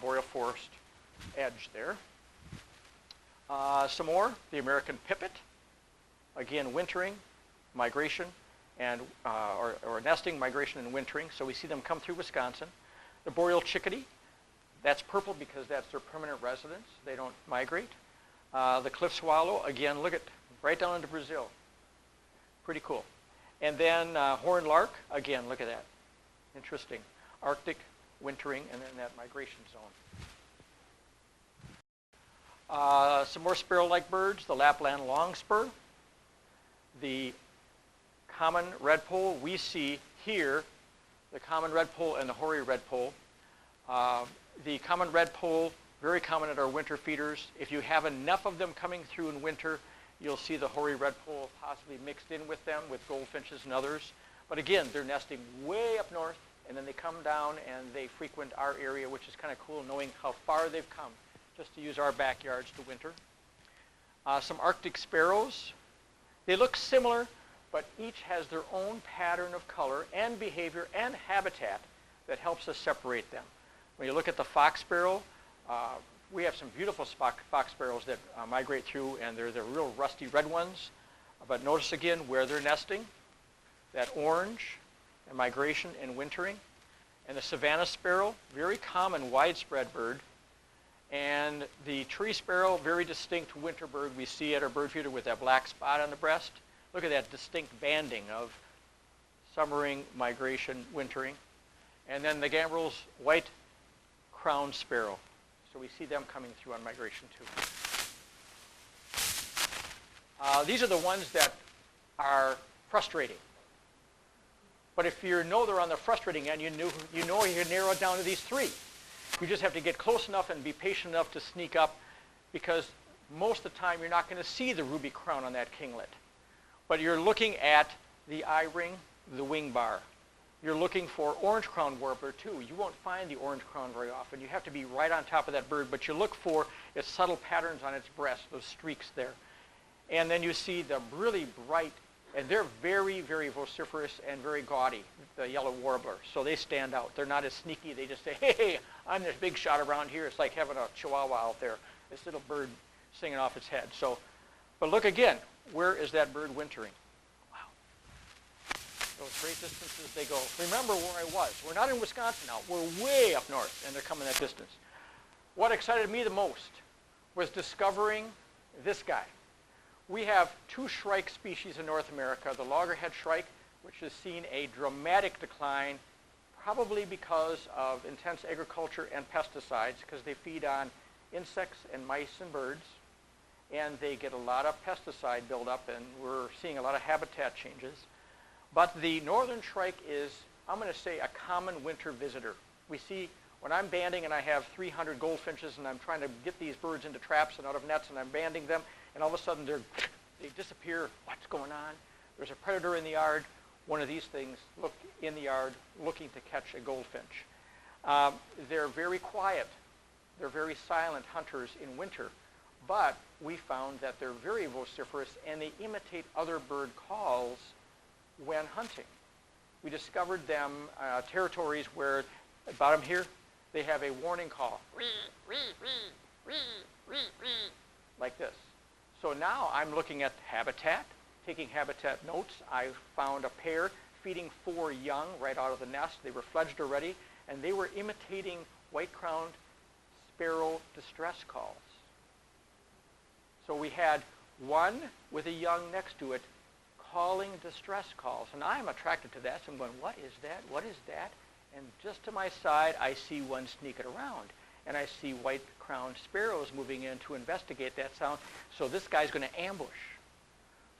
boreal forest edge there. Some more, the American pipit, again wintering, migration, and or nesting, migration, and wintering. So we see them come through Wisconsin. The boreal chickadee, that's purple because that's their permanent residence. They don't migrate. The cliff swallow, again, look at right down into Brazil. Pretty cool. And then horned lark, again, look at that. Interesting. Arctic, wintering, and then that migration zone. Some more sparrow-like birds, the Lapland longspur, the common redpoll. We see here the common redpoll and the hoary redpoll. The common redpoll, very common at our winter feeders. If you have enough of them coming through in winter, you'll see the hoary redpoll possibly mixed in with them, with goldfinches and others. But again, they're nesting way up north, and then they come down and they frequent our area, which is kind of cool, knowing how far they've come just to use our backyards to winter. Some Arctic sparrows. They look similar, but each has their own pattern of color and behavior and habitat that helps us separate them. When you look at the fox sparrow, we have some beautiful fox sparrows that migrate through, and they're the real rusty red ones. But notice again where they're nesting, that orange, and migration and wintering. And the savanna sparrow, very common, widespread bird. And the tree sparrow, very distinct winter bird we see at our bird feeder with that black spot on the breast. Look at that distinct banding of summering, migration, wintering. And then the Gambrel's white-crowned sparrow. So we see them coming through on migration too. These are the ones that are frustrating. But if you know they're on the frustrating end, you know you can narrow it down to these three. You just have to get close enough and be patient enough to sneak up, because most of the time you're not going to see the ruby crown on that kinglet. But you're looking at the eye ring, the wing bar. You're looking for orange crown warbler too. You won't find the orange crown very often. You have to be right on top of that bird, but you look for its subtle patterns on its breast, those streaks there. And then you see the really bright, and they're very, very vociferous and very gaudy, the yellow warbler. So they stand out. They're not as sneaky. They just say, hey, I'm this big shot around here. It's like having a chihuahua out there, this little bird singing off its head. So, but look again, where is that bird wintering? Wow. Those great distances they go. Remember where I was. We're not in Wisconsin now. We're way up north, and they're coming that distance. What excited me the most was discovering this guy. We have two shrike species in North America, the loggerhead shrike, which has seen a dramatic decline, probably because of intense agriculture and pesticides, because they feed on insects and mice and birds, and they get a lot of pesticide buildup, and we're seeing a lot of habitat changes. But the northern shrike is, I'm going to say, a common winter visitor. We see, when I'm banding and I have 300 goldfinches and I'm trying to get these birds into traps and out of nets and I'm banding them, and all of a sudden they disappear. What's going on? There's a predator in the yard. One of these things look in the yard looking to catch a goldfinch. They're very quiet. They're very silent hunters in winter. But we found that they're very vociferous and they imitate other bird calls when hunting. We discovered them territories where, at the bottom here, they have a warning call. Like this. So now I'm looking at habitat, taking habitat notes. I found a pair feeding 4 young right out of the nest. They were fledged already, and they were imitating white-crowned sparrow distress calls. So we had one with a young next to it calling distress calls. And I'm attracted to that, so I'm going, what is that? What is that? And just to my side, I see one sneaking around. And I see white-crowned sparrows moving in to investigate that sound. So this guy's going to ambush.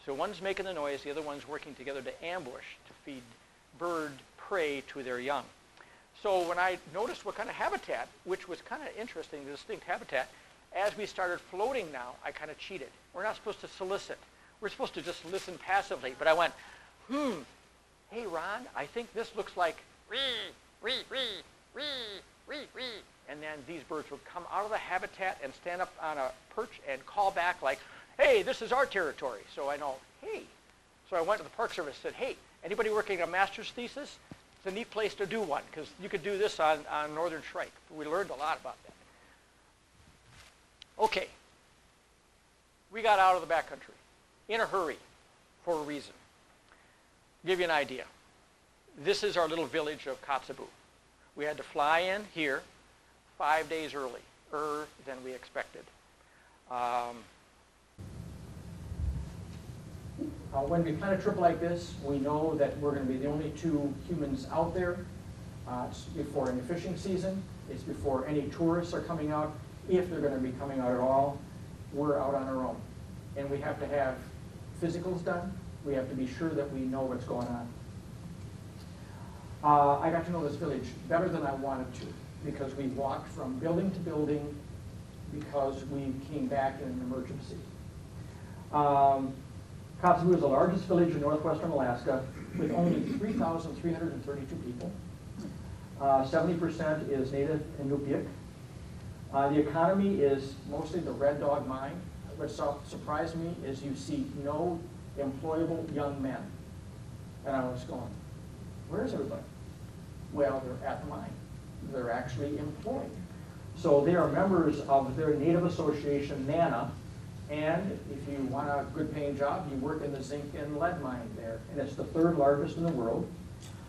So one's making the noise, the other one's working together to ambush, to feed bird prey to their young. So when I noticed what kind of habitat, which was kind of interesting, the distinct habitat, as we started floating now, I kind of cheated. We're not supposed to solicit. We're supposed to just listen passively. But I went, hey, Ron, I think this looks like ree, ree, ree, ree, ree, ree. And then these birds would come out of the habitat and stand up on a perch and call back like, hey, this is our territory. So I know, hey. So I went to the Park Service and said, hey, anybody working on a master's thesis? It's a neat place to do one, because you could do this on northern shrike. We learned a lot about that. Okay. We got out of the backcountry in a hurry for a reason. Give you an idea. This is our little village of Kotzebue. We had to fly in here 5 days earlier than we expected. When we plan a trip like this, we know that we're going to be the only 2 humans out there. It's before any fishing season. It's before any tourists are coming out. If they're going to be coming out at all, we're out on our own. And we have to have physicals done. We have to be sure that we know what's going on. I got to know this village better than I wanted to, because we walked from building to building because we came back in an emergency. Kotzebue is the largest village in northwestern Alaska with only 3,332 people. 70% is native Inupiaq. The economy is mostly the red dog mine. What surprised me is you see no employable young men. And I was going, where's everybody? Well, they're at the mine. They're actually employed. So they are members of their native association, NANA, and if you want a good paying job, you work in the zinc and lead mine there. And it's the 3rd largest in the world.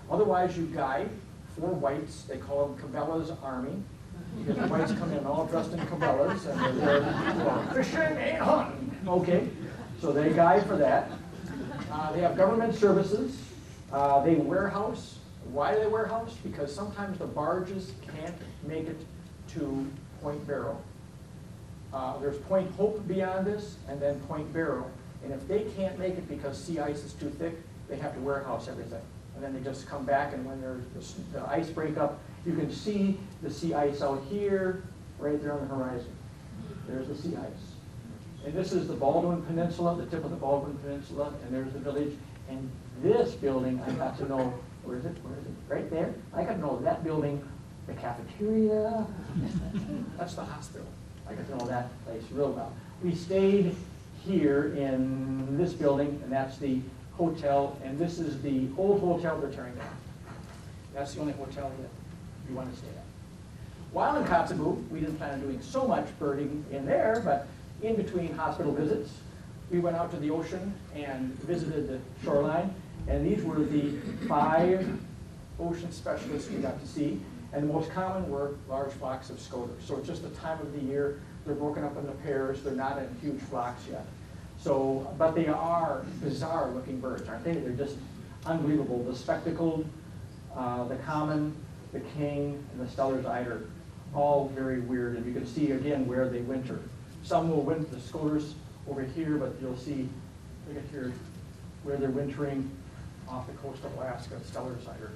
Otherwise, you guide 4 whites. They call them Cabela's Army, because the whites come in all dressed in Cabela's, and they're there fishing and hunting. Okay, so they guide for that. They have government services. They warehouse. Why do they warehouse? Because sometimes the barges can't make it to Point Barrow. There's Point Hope beyond this, and then Point Barrow. And if they can't make it because sea ice is too thick, they have to warehouse everything. And then they just come back, and when there's the ice breakup, you can see the sea ice out here, right there on the horizon. There's the sea ice. And this is the Baldwin Peninsula, the tip of the Baldwin Peninsula, and there's the village. And this building, I got to know, where is it? Where is it? Right there. I got to know that building, the cafeteria. That's the hospital. I got to know that place real well. We stayed here in this building, and that's the hotel, and this is the old hotel they're tearing down. That's the only hotel that you want to stay at. While in Kotzebue, we didn't plan on doing so much birding in there, but in between hospital visits, we went out to the ocean and visited the shoreline, and these were the 5 ocean specialists we got to see, and the most common were large flocks of scoters. So it's just the time of the year. They're broken up into pairs. They're not in huge flocks yet. So, but they are bizarre looking birds, aren't they? They're just unbelievable. The spectacled, the common, the king, and the Steller's eider, all very weird. And you can see again where they winter. Some will winter, the scoters over here, but you'll see, look at here, where they're wintering off the coast of Alaska, Steller's eider.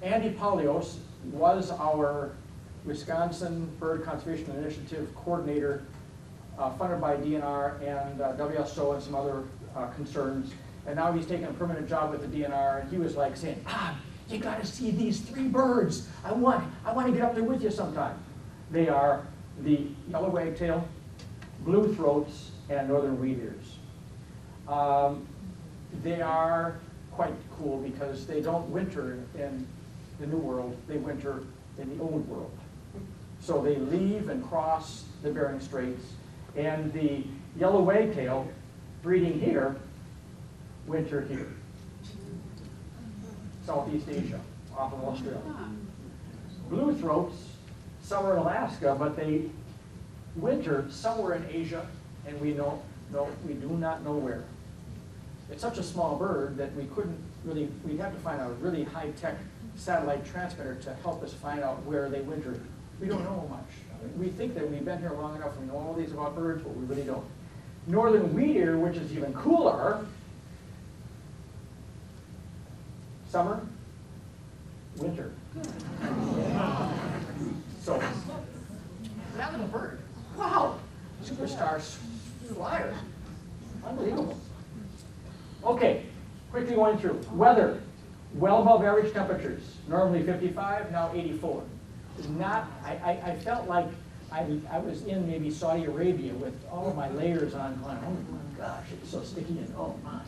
Andy Polios was our Wisconsin Bird Conservation Initiative coordinator, funded by DNR and WSO and some other concerns. And now he's taking a permanent job with the DNR, and he was like saying, you got to see these 3 birds. I want to get up there with you sometime. They are the yellow wagtail, blue throats, and northern wheat ears. They are quite cool because they don't winter in the New World, they winter in the Old World. So they leave and cross the Bering Straits, and the yellow wagtail breeding here, winter here. Southeast Asia, off of Australia. Blue throats, some are in Alaska, but they winter somewhere in Asia, and we do not know where. It's such a small bird that we couldn't really, we'd have to find a really high-tech satellite transmitter to help us find out where they winter. We don't know much. We think that we've been here long enough, we know all these about birds, but we really don't. Northern wheat ear, which is even cooler, summer, winter. So, that little bird, wow, superstar flyer, unbelievable. Okay, quickly going through. Weather, well above average temperatures. Normally 55, now 84. Not, I felt like I was in maybe Saudi Arabia with all of my layers on going, oh my gosh, it's so sticky and oh my.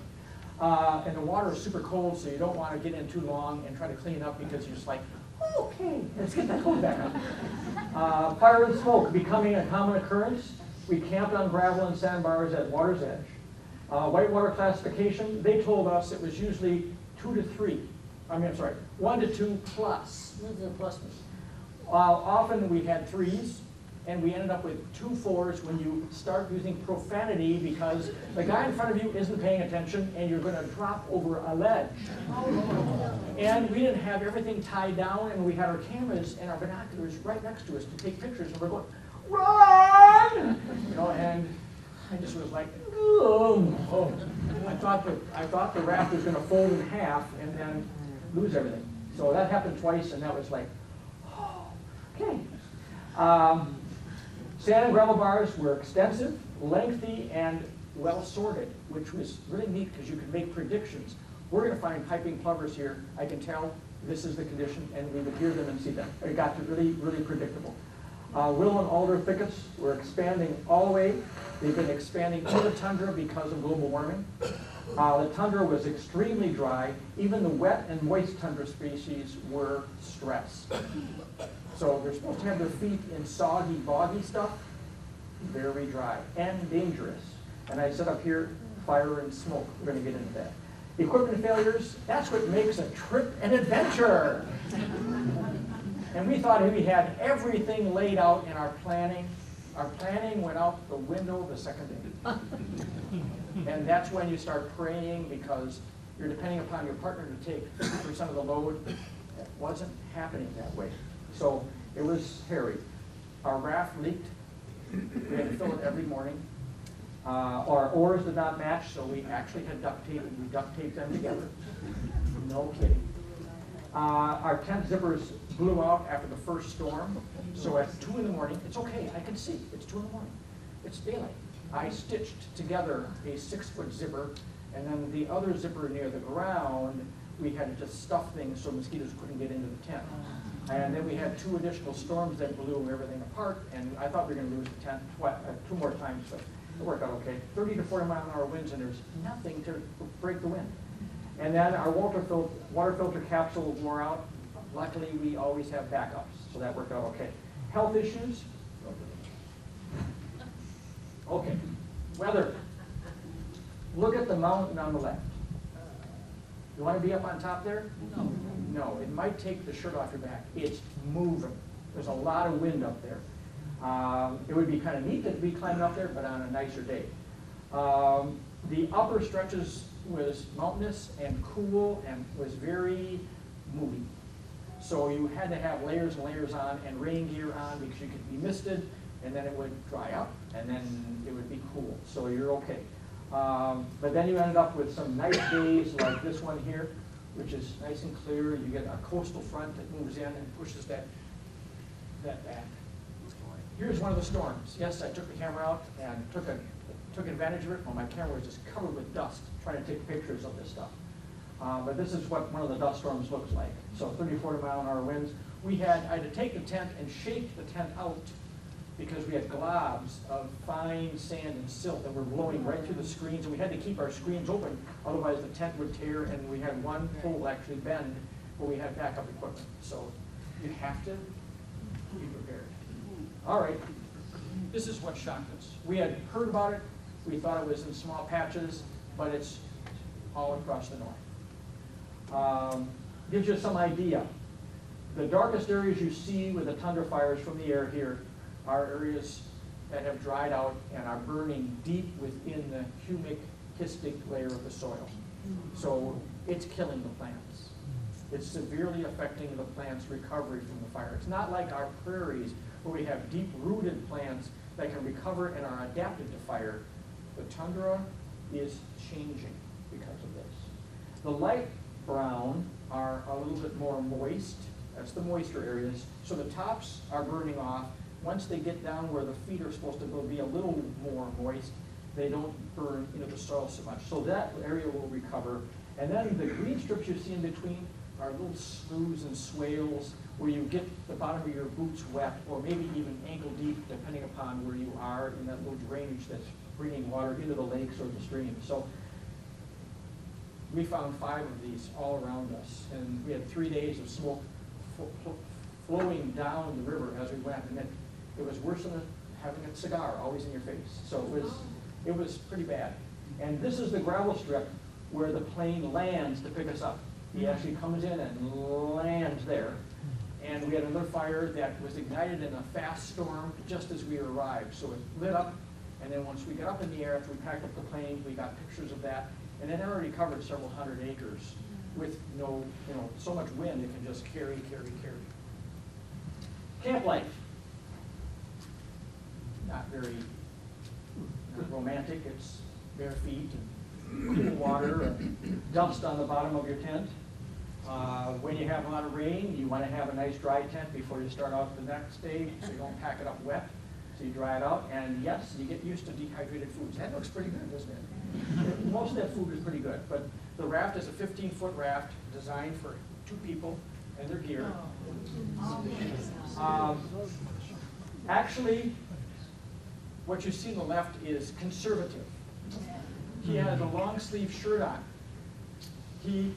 And the water is super cold, so you don't want to get in too long and try to clean up because you're just like, oh, okay, let's get that cold back up. Fire and smoke becoming a common occurrence. We camped on gravel and sandbars at water's edge. Whitewater classification, they told us it was usually 1 to 2 plus. What's the plus mean? Often we had 3s, and we ended up with 2 4s when you start using profanity because the guy in front of you isn't paying attention and you're going to drop over a ledge. And we didn't have everything tied down, and we had our cameras and our binoculars right next to us to take pictures, and we're going, run! You know, and I just was like, oh. I thought the raft was going to fold in half and then lose everything. So that happened twice, and that was like, oh, okay. Sand and gravel bars were extensive, lengthy, and well sorted, which was really neat because you could make predictions. We're going to find piping plovers here. I can tell this is the condition, and we would hear them and see them. It got to really, really predictable. Willow and alder thickets were expanding all the way. They've been expanding to the tundra because of global warming. The tundra was extremely dry. Even the wet and moist tundra species were stressed. So they're supposed to have their feet in soggy, boggy stuff. Very dry and dangerous. And I set up here, fire and smoke. We're going to get into that. Equipment failures, that's what makes a trip an adventure. And we thought we had everything laid out in our planning. Our planning went out the window the second day. And that's when you start praying, because you're depending upon your partner to take 50% of the load. It wasn't happening that way. So it was hairy. Our raft leaked. We had to fill it every morning. Our oars did not match, so we actually had duct tape, and we duct taped them together. No kidding. Our tent zippers blew out after the first storm, so at 2 in the morning, it's okay, I can see, it's 2 in the morning. It's daylight. I stitched together a 6-foot zipper, and then the other zipper near the ground, we had to just stuff things so mosquitoes couldn't get into the tent. And then we had 2 additional storms that blew everything apart, and I thought we were going to lose the tent 2 more times, but it worked out okay. 30 to 40 mile-an-hour winds, and there's nothing to break the wind. And then our water filter capsule wore out. Luckily, we always have backups, so that worked out okay. Health issues? Okay. Weather. Look at the mountain on the left. You want to be up on top there? No. No, it might take the shirt off your back. It's moving. There's a lot of wind up there. It would be kind of neat to be climbing up there, but on a nicer day. The upper stretches was mountainous and cool and was very moody. So you had to have layers and layers on and rain gear on, because you could be misted, and then it would dry up, and then it would be cool. So you're okay. But then you ended up with some nice days like this one here, which is nice and clear. You get a coastal front that moves in and pushes that back. Here's one of the storms. Yes, I took the camera out and took advantage of it. Well, my camera was just covered with dust, trying to take pictures of this stuff. But this is what one of the dust storms looks like. So 30, 40 mile-an-hour winds. I had to take the tent and shake the tent out, because we had globs of fine sand and silt that were blowing right through the screens, and we had to keep our screens open, otherwise the tent would tear, and we had one pole actually bend, but we had backup equipment. So you have to be prepared. All right, this is what shocked us. We had heard about it. We thought it was in small patches, but it's all across the north. Gives you some idea. The darkest areas you see with the tundra fires from the air here are areas that have dried out and are burning deep within the humic kistic layer of the soil. So it's killing the plants. It's severely affecting the plant's recovery from the fire. It's not like our prairies, where we have deep-rooted plants that can recover and are adapted to fire. The tundra is changing because of this. The light brown are a little bit more moist. That's the moisture areas. So the tops are burning off. Once they get down where the feet are supposed to be a little more moist, they don't burn into the soil so much. So that area will recover. And then the green strips you see in between are little sloughs and swales where you get the bottom of your boots wet, or maybe even ankle deep, depending upon where you are in that little drainage that's bringing water into the lakes or the streams. So we found 5 of these all around us, and we had 3 days of smoke flowing down the river as we went, and it was worse than having a cigar always in your face. So it was pretty bad. And this is the gravel strip where the plane lands to pick us up. He actually comes in and lands there. And we had another fire that was ignited in a fast storm just as we arrived. So it lit up, and then once we got up in the air, after we packed up the plane, we got pictures of that. And it already covered several hundred acres with no, so much wind it can just carry. Camp life. Not very romantic. It's bare feet and cool water and dust on the bottom of your tent. When you have a lot of rain, you want to have a nice dry tent before you start out the next day, so you don't pack it up wet. So you dry it out, and yes, you get used to dehydrated foods. That looks pretty good, doesn't it? Most of that food is pretty good, but the raft is a 15-foot raft designed for 2 people and their gear. Actually, what you see on the left is conservative. He had a long sleeve shirt on. He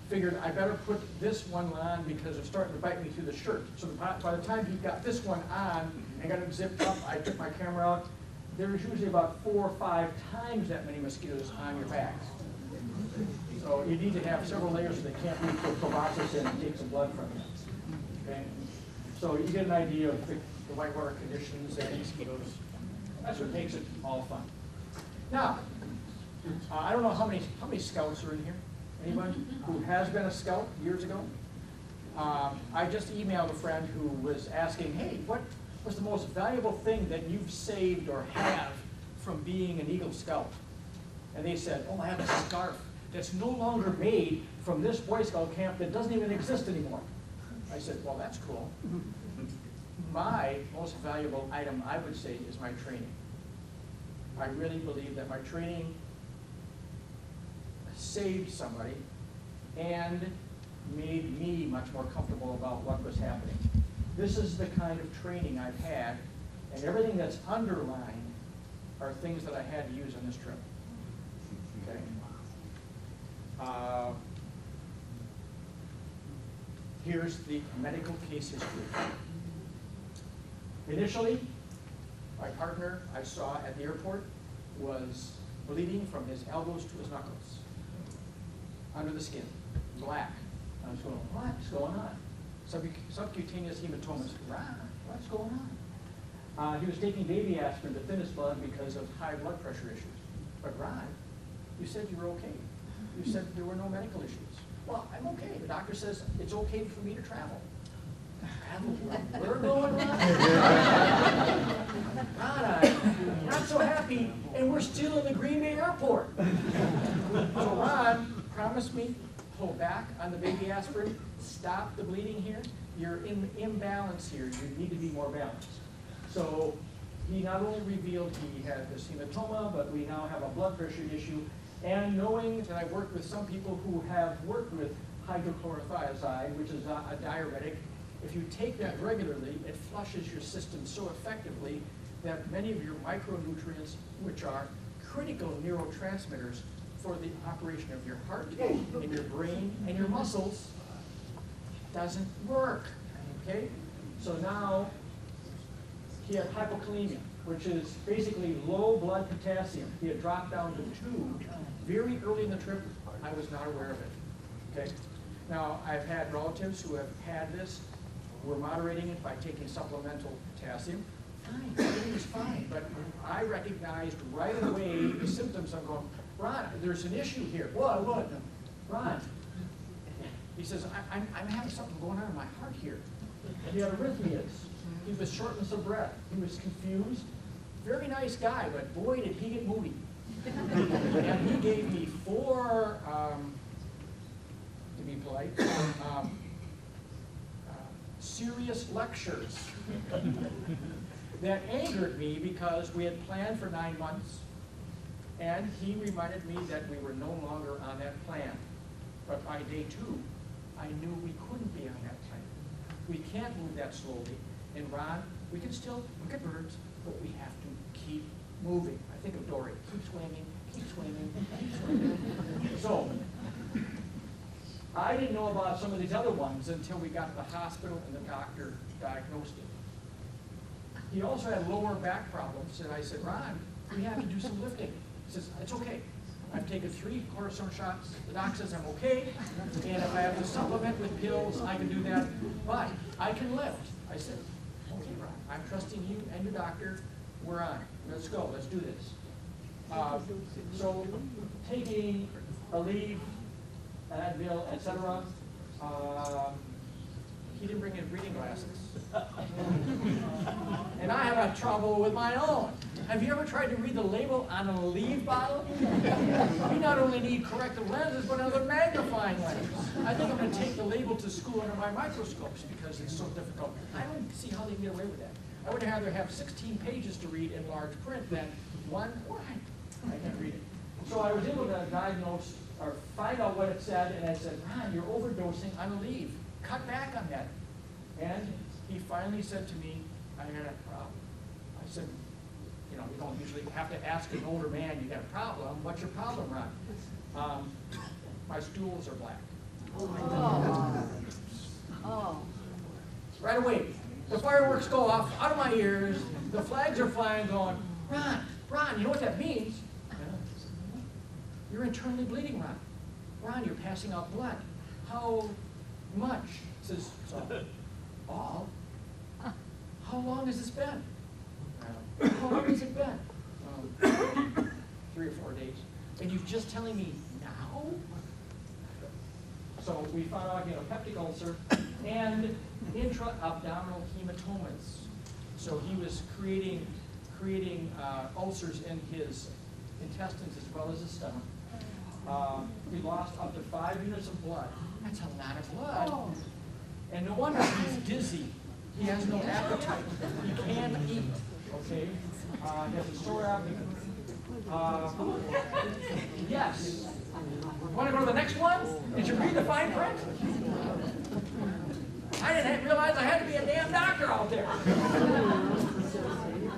figured, I better put this one on because it's starting to bite me through the shirt. So by the time he got this one on and got it zipped up, I took my camera out. There's usually about 4 or 5 times that many mosquitoes on your back. So you need to have several layers so they can't reach the proboscis in and take some blood from you. Okay? So you get an idea of the whitewater conditions and mosquitoes. That's what makes it all fun. Now, I don't know how many scouts are in here. Anybody who has been a scout years ago? I just emailed a friend who was asking, hey, what was the most valuable thing that you've saved or have from being an Eagle Scout? And they said, oh, I have a scarf that's no longer made from this Boy Scout camp that doesn't even exist anymore. I said, well, that's cool. My most valuable item, I would say, is my training. I really believe that my training saved somebody and made me much more comfortable about what was happening. This is the kind of training I've had, and everything that's underlined are things that I had to use on this trip. Okay. Here's the medical case history. Initially, my partner I saw at the airport was bleeding from his elbows to his knuckles, under the skin, black. I was going, what's going on? Subcutaneous hematomas. Ron, what's going on? He was taking baby aspirin to thin his blood because of high blood pressure issues. But Ron, you said you were okay. You said there were no medical issues. Well, I'm okay. The doctor says it's okay for me to travel. Travel? We're going, Ron? Ron, I'm not so happy, and we're still in the Green Bay airport. So Ron promised me, pull back on the baby aspirin, stop the bleeding here. You're in imbalance here. You need to be more balanced. So he not only revealed he had this hematoma, but we now have a blood pressure issue. And knowing that I've worked with some people who have worked with hydrochlorothiazide, which is a diuretic, if you take that regularly, it flushes your system so effectively that many of your micronutrients, which are critical neurotransmitters for the operation of your heart and your brain and your muscles, doesn't work. Okay? So now he had hypokalemia, which is basically low blood potassium. He had dropped down to 2 very early in the trip. I was not aware of it. Okay? Now, I've had relatives who have had this. We're moderating it by taking supplemental potassium. Fine, everything is fine. But I recognized right away the symptoms. I'm going, Ron, there's an issue here. What? Ron. He says, I'm having something going on in my heart here. He had arrhythmias. He was shortness of breath. He was confused. Very nice guy, but boy, did he get moody. And he gave me 4, to be polite, serious lectures that angered me because we had planned for 9 months, and he reminded me that we were no longer on that plan. But by day 2, I knew we couldn't be on that plan. We can't move that slowly. And Ron, we can still look at birds, but we have to keep moving. I think of Dory. Keep swimming, keep swimming, keep swimming. So, I didn't know about some of these other ones until we got to the hospital and the doctor diagnosed it. He also had lower back problems, and I said, Ron, we have to do some lifting. He says, it's okay. I've taken 3 cortisone shots. The doc says I'm okay, and if I have to supplement with pills, I can do that, but I can lift. I said, okay, Ron, I'm trusting you and your doctor. We're on it. Let's go. Let's do this. So taking Aleve, Advil, etc. He didn't bring in reading glasses. And I have trouble with my own. Have you ever tried to read the label on an Aleve bottle? You not only need corrective lenses, but another magnifying lens. I think I'm going to take the label to school under my microscopes because it's so difficult. I don't see how they can get away with that. I would rather have 16 pages to read in large print than one line. I can't read it. So I was able to diagnose or find out what it said, and I said, Ron, you're overdosing on Aleve. Cut back on that. And he finally said to me, I got a problem. I said, you know, we don't usually have to ask an older man, you got a problem. What's your problem, Ron? My stools are black. Oh. Right away, the fireworks go off out of my ears, the flags are flying going, Ron, you know what that means? You're internally bleeding, Ron. Ron, you're passing out blood. How much? He says, all? How long has this been? How long has it been? 3 or 4 days. And you're just telling me now? So we found out he had a peptic ulcer and intra-abdominal hematomas. So he was creating ulcers in his intestines as well as his stomach. We lost up to 5 units of blood. That's a lot of blood. Oh. And no wonder he's dizzy. He has no appetite. He can't eat. Okay? He has a sore abdomen. Yes. Want to go to the next one? Did you read the fine print? I didn't realize I had to be a damn doctor out there.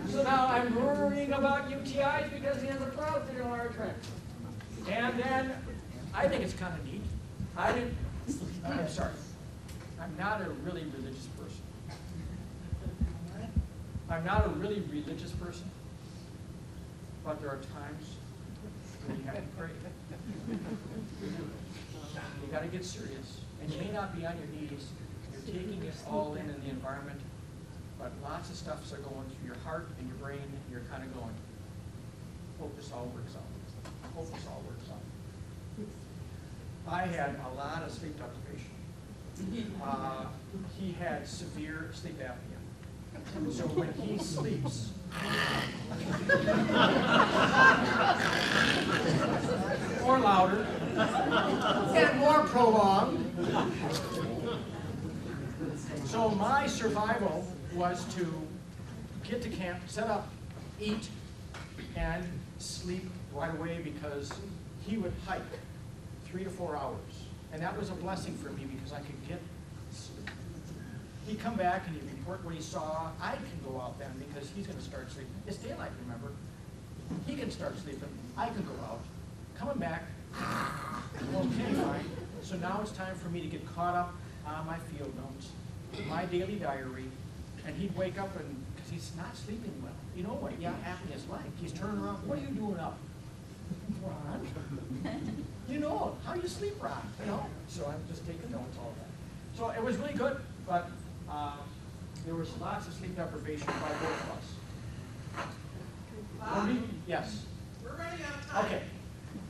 So now I'm worrying about UTIs because he has a prostate enlargement. tract. And then I think it's kind of neat. I'm sorry. I'm not a really religious person. I'm not a really religious person. But there are times when you have to pray. You got to get serious. And you may not be on your knees. You're taking it all in the environment. But lots of stuff's going through your heart and your brain. And you're kind of going, hope this all works out. Hope this all works out. I had a lot of sleep deprivation. He had severe sleep apnea. So when he sleeps, more louder and more prolonged. So my survival was to get to camp, set up, eat, and sleep right away because he would hike 3 to 4 hours. And that was a blessing for me because I could get sleep. He'd come back and he'd report what he saw. I can go out then because he's going to start sleeping. It's daylight, remember? He can start sleeping. I can go out. Coming back, okay, fine. So now it's time for me to get caught up on my field notes, my daily diary, and he'd wake up and, because he's not sleeping well. You know what apnea is like. He's turning around, what are you doing up? Ron? You know, how you sleep, Ron? You know? So I'm just taking notes, all that. So it was really good, but there was lots of sleep deprivation by both of us. Yes? We're running out of time. Okay.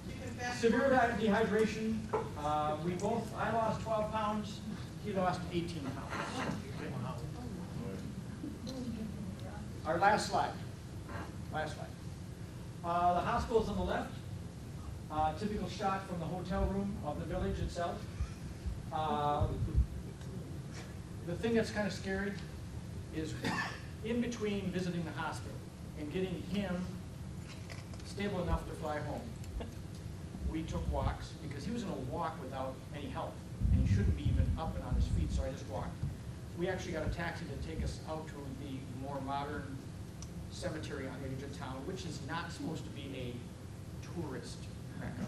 You can fast Severe forward. dehydration. I lost 12 pounds. He lost 18 pounds. Our last slide. Last slide. The hospital's on the left. Typical shot from the hotel room of the village itself. The thing that's kind of scary is in between visiting the hospital and getting him stable enough to fly home, we took walks because he was going to walk without any help and he shouldn't be even up and on his feet, so I just walked. We actually got a taxi to take us out to the more modern cemetery on the edge of town, which is not supposed to be a tourist mecca,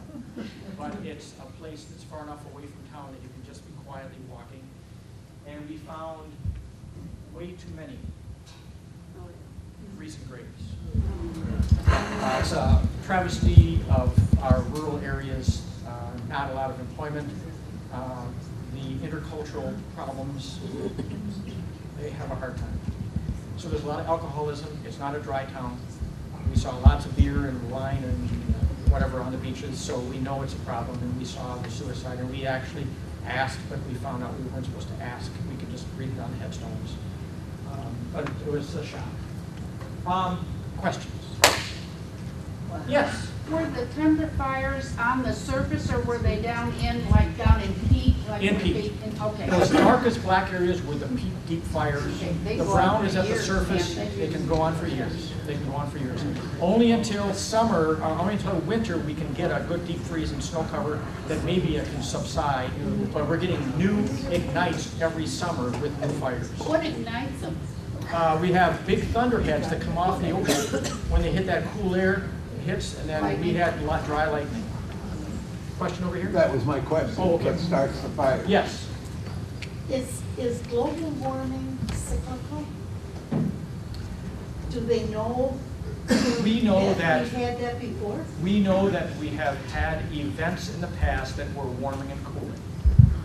but it's a place that's far enough away from town that you can just be quietly walking. And we found way too many recent graves. It's a travesty of our rural areas, not a lot of employment, the intercultural problems, they have a hard time. So there's a lot of alcoholism. It's not a dry town. We saw lots of beer and wine and whatever on the beaches, so we know it's a problem, and we saw the suicide, and we actually asked, but we found out we weren't supposed to ask. We could just read it on the headstones. But it was a shock. Questions? Yes? Were the timber fires on the surface or were they down in peat? Like In peat. Okay. Those darkest black areas were the peat deep fires. Okay, they The go brown on is for at the years, surface. can't they? They can go on for years. They can go on for years. Only until summer, only until winter, we can get a good deep freeze and snow cover that maybe it can subside. But we're getting new ignites every summer with new fires. What ignites them? We have big thunderheads that come off the ocean when they hit that cool air. It hits, and then we had dry lightning. Question over here? That was my question. Oh, okay. What starts the fire? Yes. Is global warming cyclical? Do they know? We know that we've had that before? we know that we have had events in the past that were warming and cooling,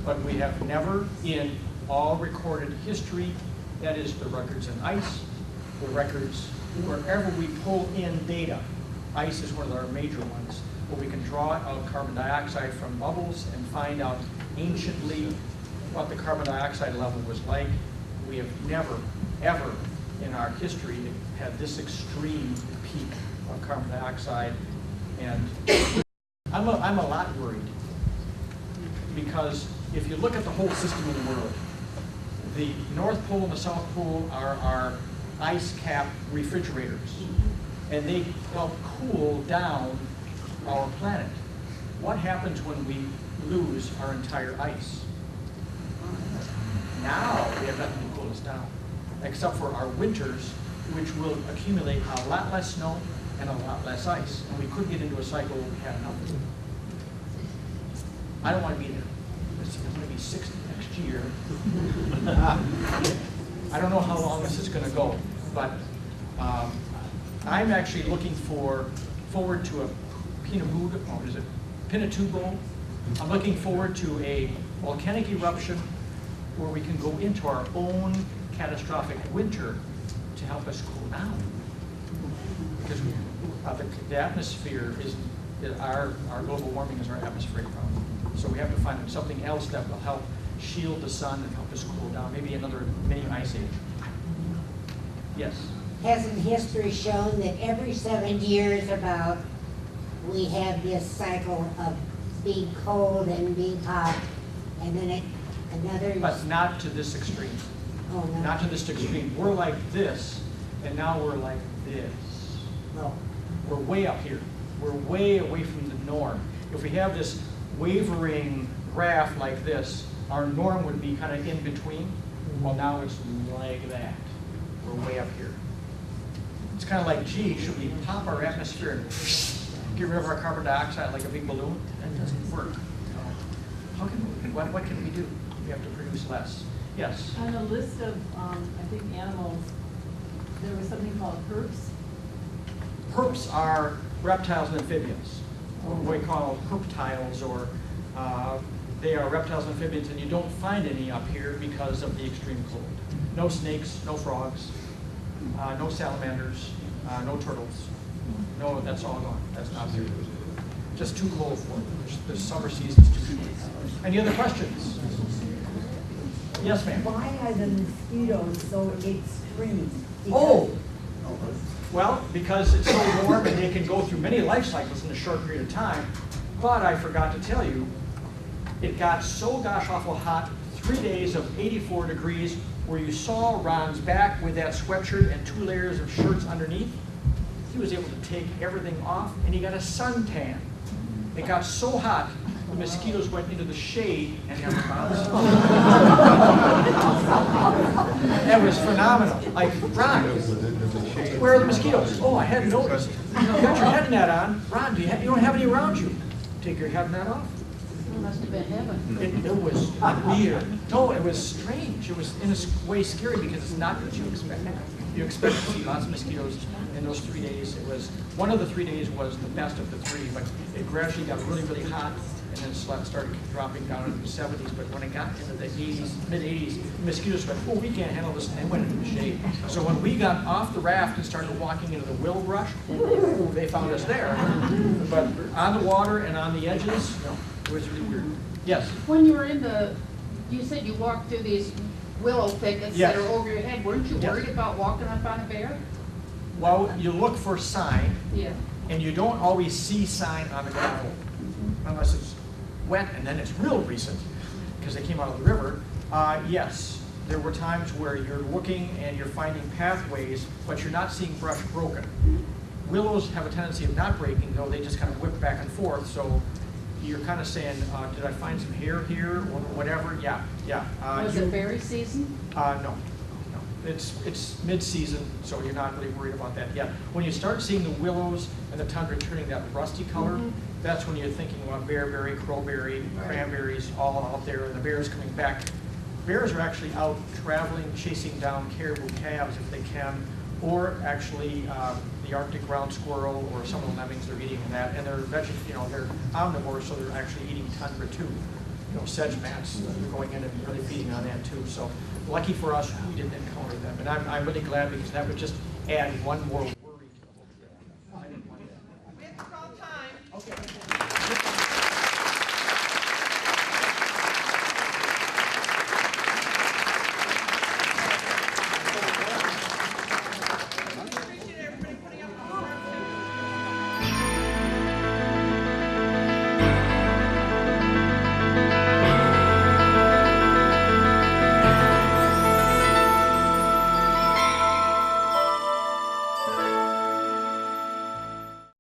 but we have never, in all recorded history, that is the records in ice, the records wherever we pull in data. Ice is one of our major ones. where we can draw out carbon dioxide from bubbles and find out anciently what the carbon dioxide level was like. We have never, ever in our history had this extreme peak of carbon dioxide. And I'm a lot worried, because if you look at the whole system in the world, the North Pole and the South Pole are our ice cap refrigerators, and they help cool down our planet. What happens when we lose our entire ice? Now we have nothing to cool us down, except for our winters, which will accumulate a lot less snow and a lot less ice. And we could get into a cycle where we have nothing. I don't want to be there. I'm going to be 60 next year. I don't know how long this is going to go, but I'm actually looking forward to a Pinatubo. I'm looking forward to a volcanic eruption where we can go into our own catastrophic winter to help us cool down. Because the atmosphere is our global warming is our atmospheric problem. So we have to find something else that will help shield the sun and help us cool down. Maybe another mini ice age. Yes? Hasn't history shown that every 7 years about we have this cycle of being cold and being hot, and then another... But not to this extreme. Oh, no. Not to this extreme. We're like this, and now we're like this. No. We're way up here. We're way away from the norm. If we have this wavering graph like this, our norm would be kind of in between. Well, now it's like that. We're way up here. It's kind of like, gee, should we pop our atmosphere and get rid of our carbon dioxide like a big balloon? That doesn't work. How can we, what can we do? We have to produce less. Yes? On the list of, I think, animals, there was something called herps. Herps are reptiles and amphibians, or what we call herptiles, or they are reptiles and amphibians, and you don't find any up here because of the extreme cold. No snakes, no frogs, no salamanders, no turtles. No, that's all gone. That's not there. Just too cold for them. The summer season's too cold. Any other questions? Yes, ma'am. Why are the mosquitoes so extreme? Oh! Well, because it's so warm and they can go through many life cycles in a short period of time. But I forgot to tell you, it got so gosh awful hot, 3 days of 84 degrees, where you saw Ron's back with that sweatshirt and 2 layers of shirts underneath. He was able to take everything off, and he got a suntan. It got so hot, the mosquitoes went into the shade and got bounced. That was phenomenal. Like, Ron, where are the mosquitoes? Oh, I hadn't noticed. You got your head net on. Ron, you don't have any around you. Take your head net off. It must have been heaven. It was weird. No, it was strange. It was in a way scary because it's not what you expect. You expect to see lots of mosquitoes in those 3 days. It was, one of the 3 days was the best of the 3, but it gradually got really, really hot, and then started dropping down into the 70s. But when it got into the 80s, mid-80s, mosquitoes went, oh, we can't handle this, and they went into the shade. So when we got off the raft and started walking into the willow brush, ooh, they found us there. But on the water and on the edges, no, it was really weird. Yes? When you were in you said you walked through these willow thickets Yes. that are over your head. Weren't you Yes. worried about walking up on a bear? Well, you look for sign, Yeah. and you don't always see sign on the gravel unless it's wet, and then it's real recent because they came out of the river. Yes, there were times where you're looking and you're finding pathways, but you're not seeing brush broken. Willows have a tendency of not breaking, though. They just kind of whip back and forth. So you're kind of saying, did I find some hair here or whatever? Yeah. Was it berry season? No. It's mid-season, so you're not really worried about that yet. When you start seeing the willows and the tundra turning that rusty color, that's when you're thinking about bearberry, crowberry, cranberries, all out there, and the bears coming back. Bears are actually out traveling, chasing down caribou calves if they can, or actually the Arctic ground squirrel or some of the lemmings they're eating that, and they're they're omnivores, so they're actually eating tundra too. Sedge mats, they're going in and really feeding on that too. So lucky for us, we didn't encounter them, and I'm really glad because that would just add one more